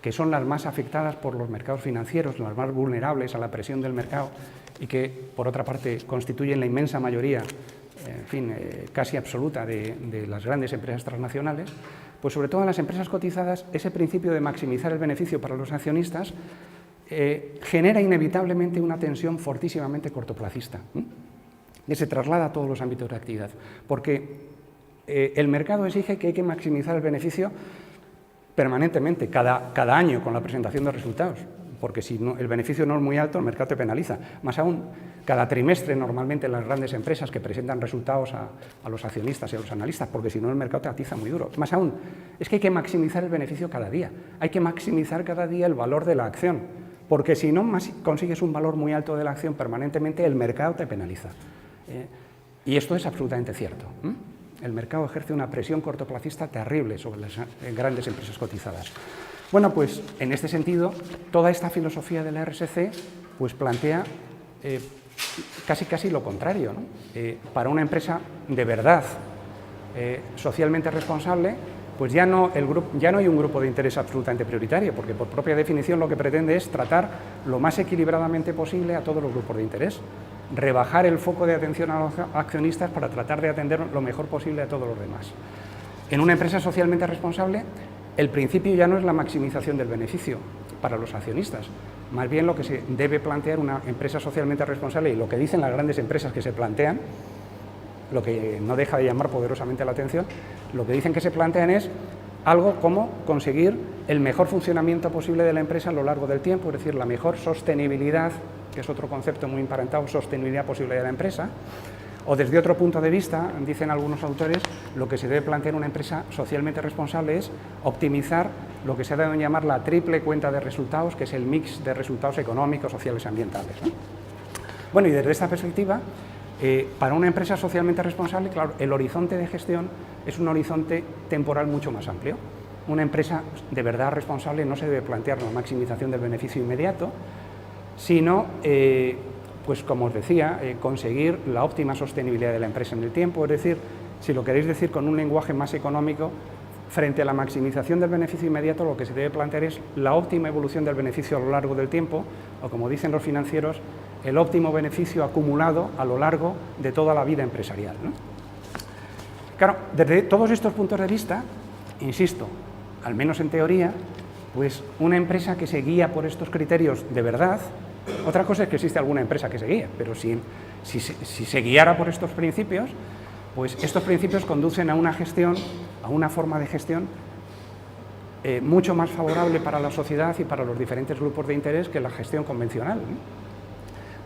A: que son las más afectadas por los mercados financieros, las más vulnerables a la presión del mercado y que, por otra parte, constituyen la inmensa mayoría, en fin, casi absoluta de las grandes empresas transnacionales, pues sobre todo en las empresas cotizadas, ese principio de maximizar el beneficio para los accionistas genera inevitablemente una tensión fortísimamente cortoplacista, que se traslada a todos los ámbitos de actividad, porque el mercado exige que hay que maximizar el beneficio permanentemente, cada año, con la presentación de resultados, porque si no, el beneficio no es muy alto, el mercado te penaliza. Más aún, cada trimestre normalmente las grandes empresas que presentan resultados a los accionistas y a los analistas, porque si no el mercado te atiza muy duro. Más aún, es que hay que maximizar el beneficio cada día, hay que maximizar cada día el valor de la acción, porque si no consigues un valor muy alto de la acción permanentemente, el mercado te penaliza. Y esto es absolutamente cierto. El mercado ejerce una presión cortoplacista terrible sobre las grandes empresas cotizadas. Bueno, pues en este sentido, toda esta filosofía de la RSC pues, plantea casi lo contrario, ¿no? Para una empresa de verdad socialmente responsable, pues ya no hay un grupo de interés absolutamente prioritario, porque por propia definición lo que pretende es tratar lo más equilibradamente posible a todos los grupos de interés, rebajar el foco de atención a los accionistas para tratar de atender lo mejor posible a todos los demás. En una empresa socialmente responsable, el principio ya no es la maximización del beneficio para los accionistas, más bien lo que se debe plantear una empresa socialmente responsable, y lo que dicen las grandes empresas que se plantean, lo que no deja de llamar poderosamente la atención, lo que dicen que se plantean es algo como conseguir el mejor funcionamiento posible de la empresa a lo largo del tiempo, es decir, la mejor sostenibilidad, que es otro concepto muy emparentado, sostenibilidad posible de la empresa, O desde otro punto de vista, dicen algunos autores, lo que se debe plantear en una empresa socialmente responsable es optimizar lo que se ha dado en llamar la triple cuenta de resultados, que es el mix de resultados económicos, sociales y ambientales, ¿no? Bueno, y desde esta perspectiva, para una empresa socialmente responsable, claro, el horizonte de gestión es un horizonte temporal mucho más amplio. Una empresa de verdad responsable no se debe plantear la maximización del beneficio inmediato, sino, pues como os decía, conseguir la óptima sostenibilidad de la empresa en el tiempo, es decir, si lo queréis decir con un lenguaje más económico, frente a la maximización del beneficio inmediato, lo que se debe plantear es la óptima evolución del beneficio a lo largo del tiempo, o como dicen los financieros, el óptimo beneficio acumulado a lo largo de toda la vida empresarial, ¿no? Claro, desde todos estos puntos de vista, insisto, al menos en teoría, pues una empresa que se guía por estos criterios de verdad, otra cosa es que existe alguna empresa que se guía, pero si se guiara por estos principios, pues estos principios conducen a una gestión, a una forma de gestión mucho más favorable para la sociedad y para los diferentes grupos de interés que la gestión convencional, ¿no?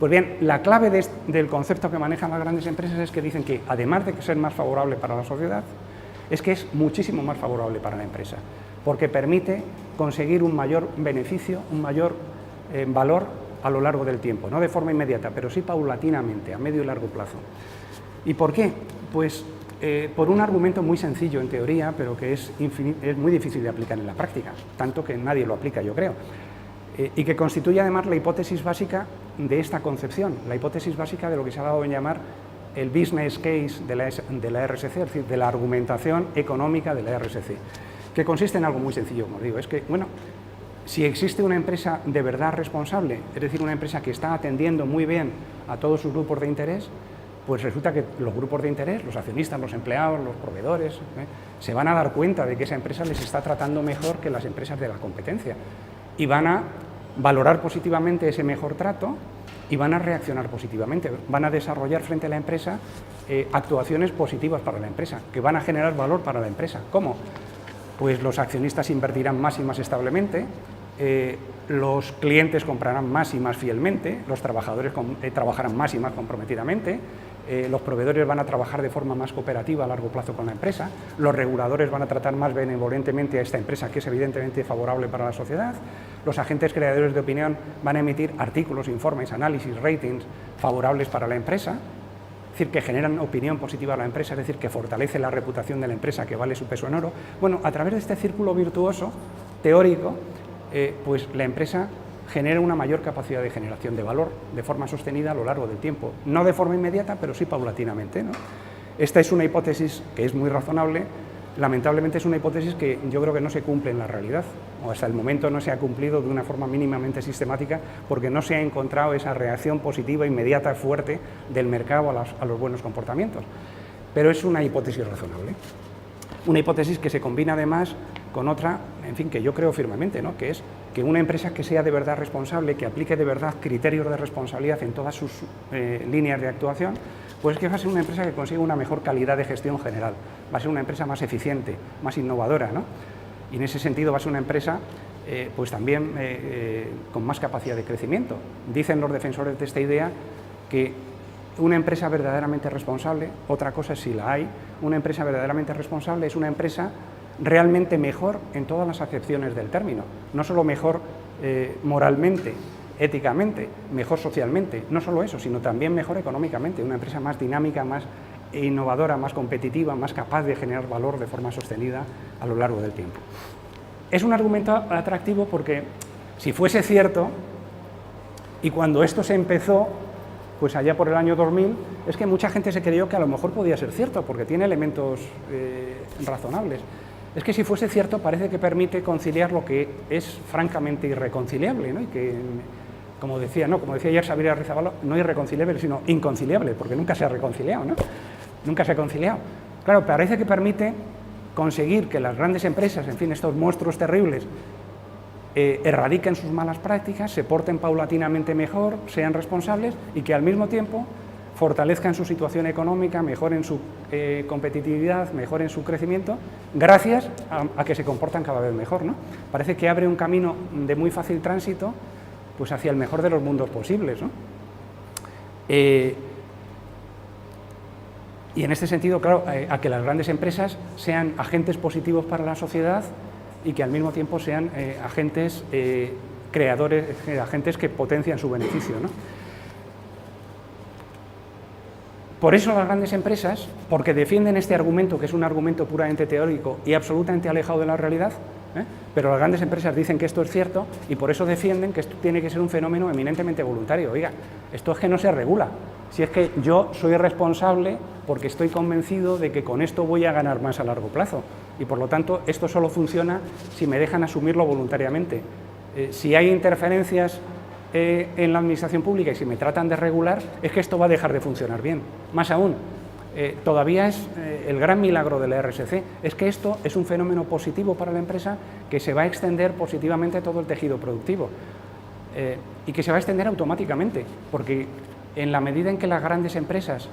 A: Pues bien, la clave del concepto que manejan las grandes empresas es que dicen que, además de ser más favorable para la sociedad, es que es muchísimo más favorable para la empresa, porque permite conseguir un mayor beneficio, un mayor valor a lo largo del tiempo, no de forma inmediata, pero sí paulatinamente, a medio y largo plazo. ¿Y por qué? Pues por un argumento muy sencillo en teoría, pero que es muy difícil de aplicar en la práctica, tanto que nadie lo aplica, yo creo, y que constituye además la hipótesis básica de esta concepción, la hipótesis básica de lo que se ha dado en llamar el business case de la RSC, es decir, de la argumentación económica de la RSC, que consiste en algo muy sencillo, como digo, es que, bueno, si existe una empresa de verdad responsable, es decir, una empresa que está atendiendo muy bien a todos sus grupos de interés, pues resulta que los grupos de interés, los accionistas, los empleados, los proveedores, se van a dar cuenta de que esa empresa les está tratando mejor que las empresas de la competencia y van a valorar positivamente ese mejor trato y van a reaccionar positivamente, van a desarrollar frente a la empresa actuaciones positivas para la empresa, que van a generar valor para la empresa. ¿Cómo? Pues los accionistas invertirán más y más establemente, los clientes comprarán más y más fielmente, los trabajadores trabajarán más y más comprometidamente, los proveedores van a trabajar de forma más cooperativa a largo plazo con la empresa, los reguladores van a tratar más benevolentemente a esta empresa, que es evidentemente favorable para la sociedad, los agentes creadores de opinión van a emitir artículos, informes, análisis, ratings favorables para la empresa, es decir, que generan opinión positiva a la empresa, es decir, que fortalece la reputación de la empresa, que vale su peso en oro. Bueno, a través de este círculo virtuoso, teórico, pues la empresa genera una mayor capacidad de generación de valor de forma sostenida a lo largo del tiempo, no de forma inmediata, pero sí paulatinamente, ¿no? Esta es una hipótesis que es muy razonable, lamentablemente es una hipótesis que yo creo que no se cumple en la realidad, o hasta el momento no se ha cumplido de una forma mínimamente sistemática, porque no se ha encontrado esa reacción positiva, inmediata, fuerte del mercado a los buenos comportamientos. Pero es una hipótesis razonable. Una hipótesis que se combina además con otra, en fin, que yo creo firmemente, ¿no? Que es que una empresa que sea de verdad responsable, que aplique de verdad criterios de responsabilidad en todas sus líneas de actuación, pues que va a ser una empresa que consiga una mejor calidad de gestión general, va a ser una empresa más eficiente, más innovadora, ¿no? Y en ese sentido va a ser una empresa pues también con más capacidad de crecimiento. Dicen los defensores de esta idea que una empresa verdaderamente responsable, otra cosa es si la hay, una empresa verdaderamente responsable es una empresa realmente mejor en todas las acepciones del término, no solo mejor moralmente, éticamente, mejor socialmente, no solo eso, sino también mejor económicamente, una empresa más dinámica, más innovadora, más competitiva, más capaz de generar valor de forma sostenida a lo largo del tiempo. Es un argumento atractivo porque si fuese cierto, y cuando esto se empezó, pues allá por el año 2000, es que mucha gente se creyó que a lo mejor podía ser cierto, porque tiene elementos razonables. Es que si fuese cierto parece que permite conciliar lo que es francamente irreconciliable, ¿no? Y que, como decía ayer Xavier Arrizabalaga, no irreconciliable, sino inconciliable, porque nunca se ha reconciliado, ¿no? Nunca se ha conciliado. Claro, parece que permite conseguir que las grandes empresas, en fin, estos monstruos terribles, erradiquen sus malas prácticas, se porten paulatinamente mejor, sean responsables y que al mismo tiempo fortalezcan su situación económica, mejoren su competitividad, mejoren su crecimiento, gracias a que se comportan cada vez mejor, ¿no? Parece que abre un camino de muy fácil tránsito pues hacia el mejor de los mundos posibles, ¿no? Y en este sentido, claro, a que las grandes empresas sean agentes positivos para la sociedad y que al mismo tiempo sean agentes creadores, agentes que potencian su beneficio, ¿no? Por eso las grandes empresas, porque defienden este argumento, que es un argumento puramente teórico y absolutamente alejado de la realidad, pero las grandes empresas dicen que esto es cierto y por eso defienden que esto tiene que ser un fenómeno eminentemente voluntario. Oiga, esto es que no se regula. Si es que yo soy responsable porque estoy convencido de que con esto voy a ganar más a largo plazo y por lo tanto esto solo funciona si me dejan asumirlo voluntariamente. Si hay interferencias en la administración pública y si me tratan de regular, es que esto va a dejar de funcionar bien. Más aún, todavía es el gran milagro de la RSC, es que esto es un fenómeno positivo para la empresa que se va a extender positivamente a todo el tejido productivo y que se va a extender automáticamente, porque en la medida en que las grandes empresas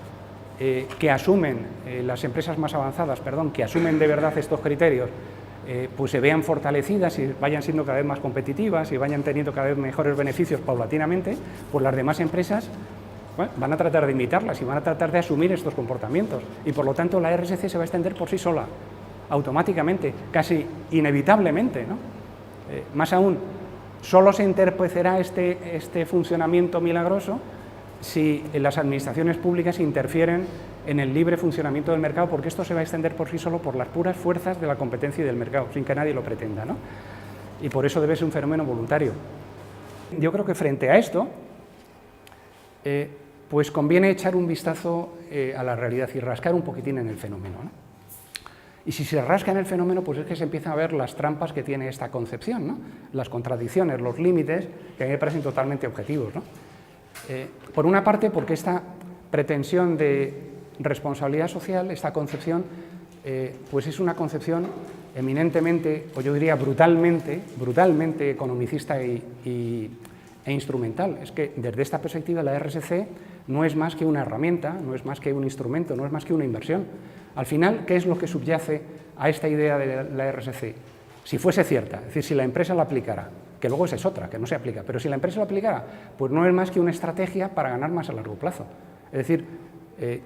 A: que asumen, las empresas más avanzadas, perdón, que asumen de verdad estos criterios, pues se vean fortalecidas y vayan siendo cada vez más competitivas y vayan teniendo cada vez mejores beneficios paulatinamente, pues las demás empresas van a tratar de imitarlas y van a tratar de asumir estos comportamientos y por lo tanto la RSC se va a extender por sí sola, automáticamente, casi inevitablemente, ¿no? Más aún, solo se entorpecerá este funcionamiento milagroso si las administraciones públicas interfieren en el libre funcionamiento del mercado, porque esto se va a extender por sí solo por las puras fuerzas de la competencia y del mercado, sin que nadie lo pretenda, ¿no? Y por eso debe ser un fenómeno voluntario. Yo creo que frente a esto, pues conviene echar un vistazo a la realidad y rascar un poquitín en el fenómeno, ¿no? Y si se rasca en el fenómeno, pues es que se empiezan a ver las trampas que tiene esta concepción, ¿no? Las contradicciones, los límites, que a mí me parecen totalmente objetivos, ¿no? Por una parte, porque esta pretensión de responsabilidad social, esta concepción, pues es una concepción eminentemente, o yo diría brutalmente economicista e instrumental. Es que desde esta perspectiva la RSC no es más que una herramienta, no es más que un instrumento, no es más que una inversión. Al final, ¿qué es lo que subyace a esta idea de la RSC? Si fuese cierta, es decir, si la empresa la aplicara, que luego esa es otra, que no se aplica, pero si la empresa la aplicara, pues no es más que una estrategia para ganar más a largo plazo. Es decir,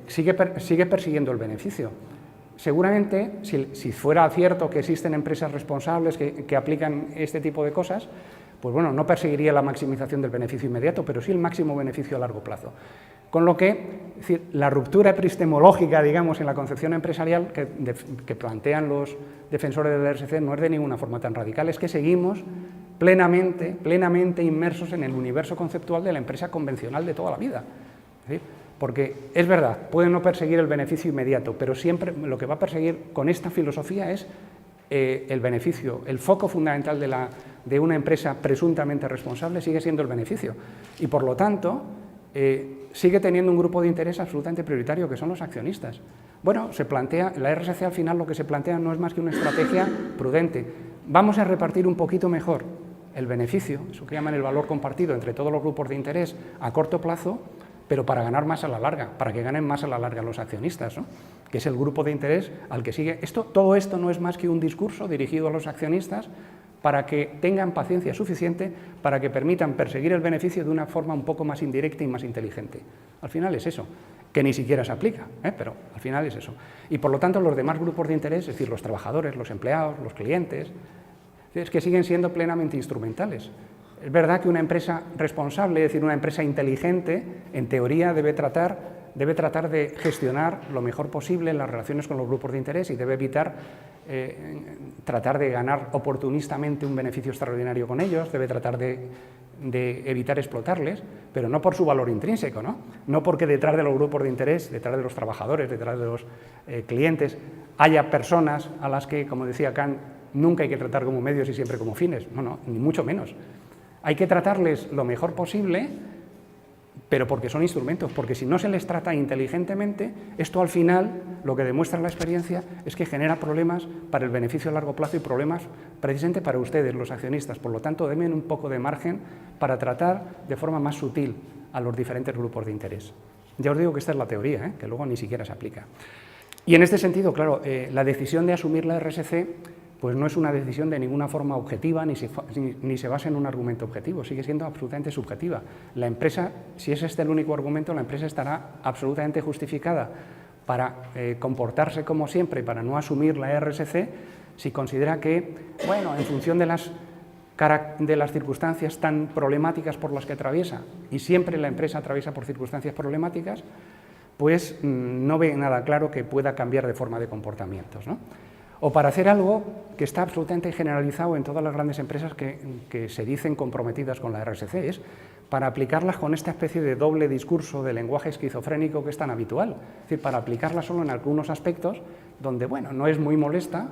A: sigue persiguiendo el beneficio. Seguramente, si fuera cierto que existen empresas responsables que aplican este tipo de cosas, pues bueno, no perseguiría la maximización del beneficio inmediato, pero sí el máximo beneficio a largo plazo. Con lo que, es decir, la ruptura epistemológica, digamos, en la concepción empresarial que plantean los defensores del RSC no es de ninguna forma tan radical, es que seguimos plenamente inmersos en el universo conceptual de la empresa convencional de toda la vida. ¿Sí? Porque es verdad, puede no perseguir el beneficio inmediato, pero siempre lo que va a perseguir con esta filosofía es el beneficio. El foco fundamental de una empresa presuntamente responsable sigue siendo el beneficio y, por lo tanto, sigue teniendo un grupo de interés absolutamente prioritario, que son los accionistas. Bueno, se plantea, la RSC al final lo que se plantea no es más que una estrategia prudente. Vamos a repartir un poquito mejor el beneficio, eso que llaman el valor compartido entre todos los grupos de interés a corto plazo, pero para ganar más a la larga, para que ganen más a la larga los accionistas, ¿no? Que es el grupo de interés al que sigue. Todo esto no es más que un discurso dirigido a los accionistas para que tengan paciencia suficiente para que permitan perseguir el beneficio de una forma un poco más indirecta y más inteligente. Al final es eso, que ni siquiera se aplica, pero al final es eso. Y por lo tanto los demás grupos de interés, es decir, los trabajadores, los empleados, los clientes, es que siguen siendo plenamente instrumentales. Es verdad que una empresa responsable, es decir, una empresa inteligente, en teoría debe tratar de gestionar lo mejor posible las relaciones con los grupos de interés y debe evitar tratar de ganar oportunistamente un beneficio extraordinario con ellos, debe tratar de evitar explotarles, pero no por su valor intrínseco, no porque detrás de los grupos de interés, detrás de los trabajadores, detrás de los clientes, haya personas a las que, como decía Kant, nunca hay que tratar como medios y siempre como fines, no, ni mucho menos. Hay que tratarles lo mejor posible, pero porque son instrumentos, porque si no se les trata inteligentemente, esto al final, lo que demuestra la experiencia, es que genera problemas para el beneficio a largo plazo y problemas precisamente para ustedes, los accionistas. Por lo tanto, denme un poco de margen para tratar de forma más sutil a los diferentes grupos de interés. Ya os digo que esta es la teoría, que luego ni siquiera se aplica. Y en este sentido, claro, la decisión de asumir la RSC pues no es una decisión de ninguna forma objetiva ni se basa en un argumento objetivo, sigue siendo absolutamente subjetiva. La empresa, si es este el único argumento, la empresa estará absolutamente justificada para comportarse como siempre, para no asumir la RSC, si considera que, bueno, en función de las circunstancias tan problemáticas por las que atraviesa, y siempre la empresa atraviesa por circunstancias problemáticas, pues no ve nada claro que pueda cambiar de forma de comportamientos, ¿no? O para hacer algo que está absolutamente generalizado en todas las grandes empresas que se dicen comprometidas con la RSC, es para aplicarlas con esta especie de doble discurso de lenguaje esquizofrénico que es tan habitual, es decir, para aplicarlas solo en algunos aspectos donde, bueno, no es muy molesta,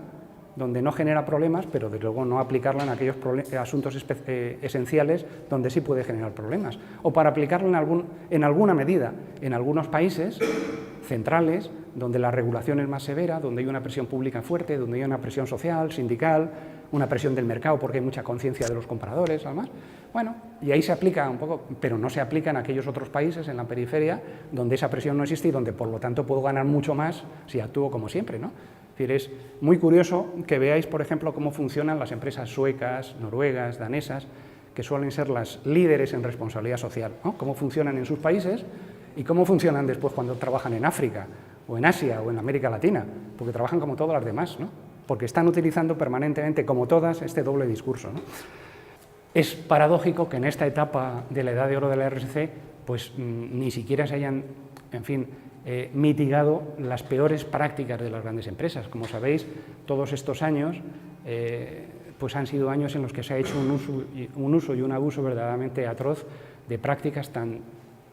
A: donde no genera problemas, pero desde luego no aplicarla en aquellos asuntos esenciales donde sí puede generar problemas, o para aplicarla en alguna medida en algunos países centrales, donde la regulación es más severa, donde hay una presión pública fuerte, donde hay una presión social, sindical, una presión del mercado porque hay mucha conciencia de los compradores, además. Bueno, y ahí se aplica un poco, pero no se aplica en aquellos otros países, en la periferia, donde esa presión no existe y donde, por lo tanto, puedo ganar mucho más si actúo como siempre, ¿no? Es decir, es muy curioso que veáis, por ejemplo, cómo funcionan las empresas suecas, noruegas, danesas, que suelen ser las líderes en responsabilidad social, ¿no? Cómo funcionan en sus países y cómo funcionan después cuando trabajan en África, o en Asia, o en América Latina, porque trabajan como todas las demás, ¿no? Porque están utilizando permanentemente, como todas, este doble discurso, ¿no? Es paradójico que en esta etapa de la edad de oro de la RSC, pues ni siquiera se hayan, en fin, mitigado las peores prácticas de las grandes empresas. Como sabéis, todos estos años pues han sido años en los que se ha hecho un uso y un abuso verdaderamente atroz de prácticas tan,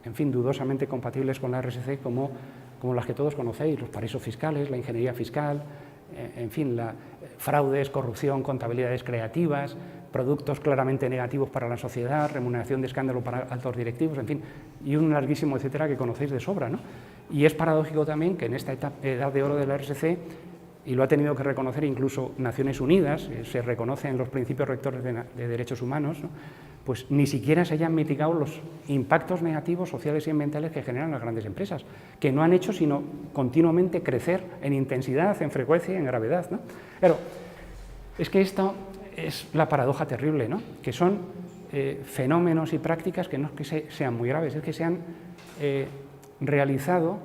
A: en fin, dudosamente compatibles con la RSC como las que todos conocéis, los paraísos fiscales, la ingeniería fiscal, en fin, fraudes, corrupción, contabilidades creativas, productos claramente negativos para la sociedad, remuneración de escándalo para altos directivos, en fin, y un larguísimo etcétera que conocéis de sobra, ¿no? Y es paradójico también que en esta edad de oro de la RSC, y lo ha tenido que reconocer incluso Naciones Unidas, se reconoce en los principios rectores de derechos humanos, ¿no? Pues ni siquiera se hayan mitigado los impactos negativos sociales y ambientales que generan las grandes empresas, que no han hecho sino continuamente crecer en intensidad, en frecuencia y en gravedad, ¿no? Claro, es que esto es la paradoja terrible, ¿no? Que son fenómenos y prácticas que no es que sean muy graves, es que se han realizado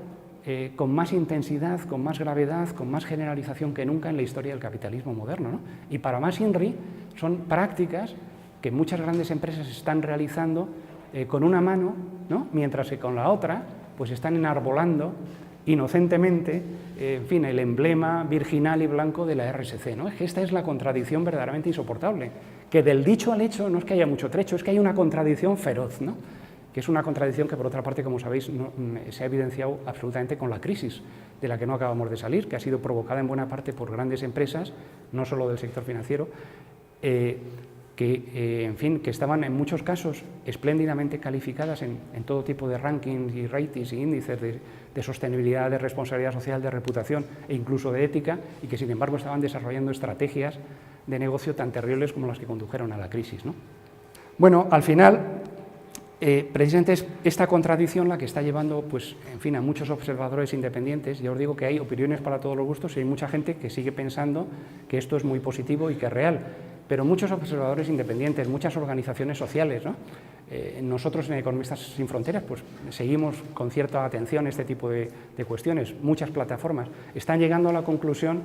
A: con más intensidad, con más gravedad, con más generalización que nunca en la historia del capitalismo moderno, ¿no? Y para más INRI son prácticas que muchas grandes empresas están realizando con una mano, ¿no? Mientras que con la otra pues están enarbolando inocentemente, en fin, el emblema virginal y blanco de la RSC, ¿no? Es que esta es la contradicción verdaderamente insoportable, que del dicho al hecho no es que haya mucho trecho, es que hay una contradicción feroz, ¿no? Que es una contradicción que, por otra parte, como sabéis, se ha evidenciado absolutamente con la crisis de la que no acabamos de salir, que ha sido provocada en buena parte por grandes empresas, no solo del sector financiero, en fin, que estaban en muchos casos espléndidamente calificadas en todo tipo de rankings y ratings y índices de sostenibilidad, de responsabilidad social, de reputación e incluso de ética, y que sin embargo estaban desarrollando estrategias de negocio tan terribles como las que condujeron a la crisis, ¿no? Bueno, al final, precisamente es esta contradicción la que está llevando, pues, en fin, a muchos observadores independientes. Ya os digo que hay opiniones para todos los gustos y hay mucha gente que sigue pensando que esto es muy positivo y que es real. Pero muchos observadores independientes, muchas organizaciones sociales, ¿no? Nosotros en Economistas Sin Fronteras pues, seguimos con cierta atención este tipo de cuestiones. Muchas plataformas están llegando a la conclusión,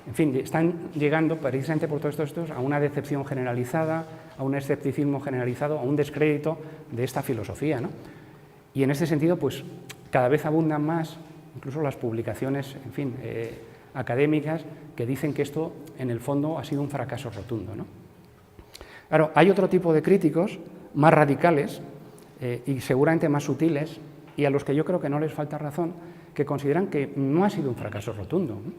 A: en fin, están llegando precisamente por todos estos a una decepción generalizada, a un escepticismo generalizado, a un descrédito de esta filosofía, ¿no? Y en este sentido, pues cada vez abundan más, incluso las publicaciones, en fin, académicas, que dicen que esto, en el fondo, ha sido un fracaso rotundo, ¿no? Claro, hay otro tipo de críticos más radicales y seguramente más sutiles, y a los que yo creo que no les falta razón, que consideran que no ha sido un fracaso rotundo, ¿no?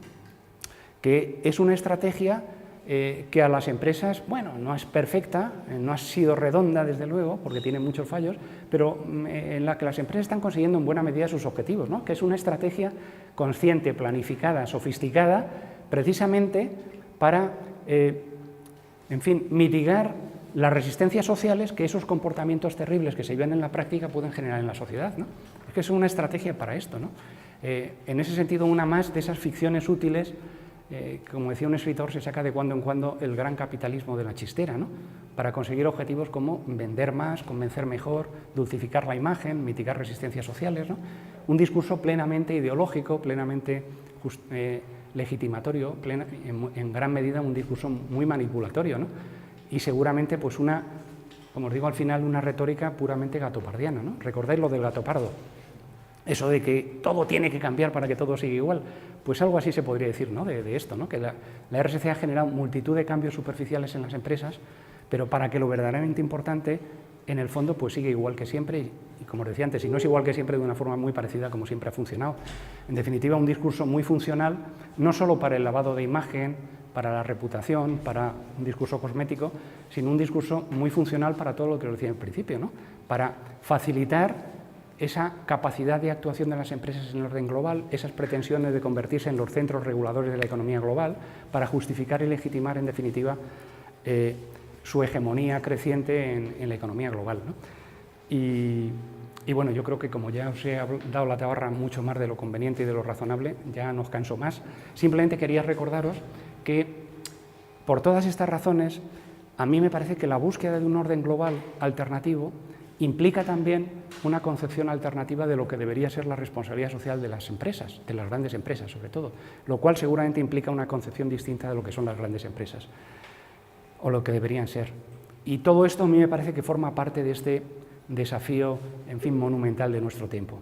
A: Que es una estrategia que a las empresas, bueno, no es perfecta, no ha sido redonda, desde luego, porque tiene muchos fallos, pero en la que las empresas están consiguiendo en buena medida sus objetivos, ¿no? Que es una estrategia consciente, planificada, sofisticada, precisamente para, en fin, mitigar las resistencias sociales que esos comportamientos terribles que se ven en la práctica pueden generar en la sociedad, ¿no? Es que es una estrategia para esto, ¿no? En ese sentido, una más de esas ficciones útiles, como decía un escritor, se saca de cuando en cuando el gran capitalismo de la chistera, ¿no? para conseguir objetivos como vender más, convencer mejor, dulcificar la imagen, mitigar resistencias sociales, ¿no? Un discurso plenamente ideológico, plenamente legitimatorio, en gran medida un discurso muy manipulatorio, ¿no? Y seguramente, pues como os digo al final, una retórica puramente gatopardiana, ¿no? ¿Recordáis lo del gato pardo? Eso de que todo tiene que cambiar para que todo siga igual, pues algo así se podría decir, ¿no? de esto, ¿no? Que la RSC ha generado multitud de cambios superficiales en las empresas, pero para que lo verdaderamente importante, en el fondo, pues sigue igual que siempre, y como os decía antes, si no es igual que siempre, de una forma muy parecida como siempre ha funcionado. En definitiva, un discurso muy funcional, no solo para el lavado de imagen, para la reputación, para un discurso cosmético, sino un discurso muy funcional para todo lo que os decía al principio, ¿no? Para facilitar esa capacidad de actuación de las empresas en el orden global, esas pretensiones de convertirse en los centros reguladores de la economía global, para justificar y legitimar, en definitiva, su hegemonía creciente en la economía global, ¿no? Y bueno, yo creo que como ya os he dado la tabarra mucho más de lo conveniente y de lo razonable, ya no os canso más. Simplemente quería recordaros que, por todas estas razones, a mí me parece que la búsqueda de un orden global alternativo implica también una concepción alternativa de lo que debería ser la responsabilidad social de las empresas, de las grandes empresas sobre todo, lo cual seguramente implica una concepción distinta de lo que son las grandes empresas, o lo que deberían ser. Y todo esto a mí me parece que forma parte de este desafío, en fin, monumental de nuestro tiempo.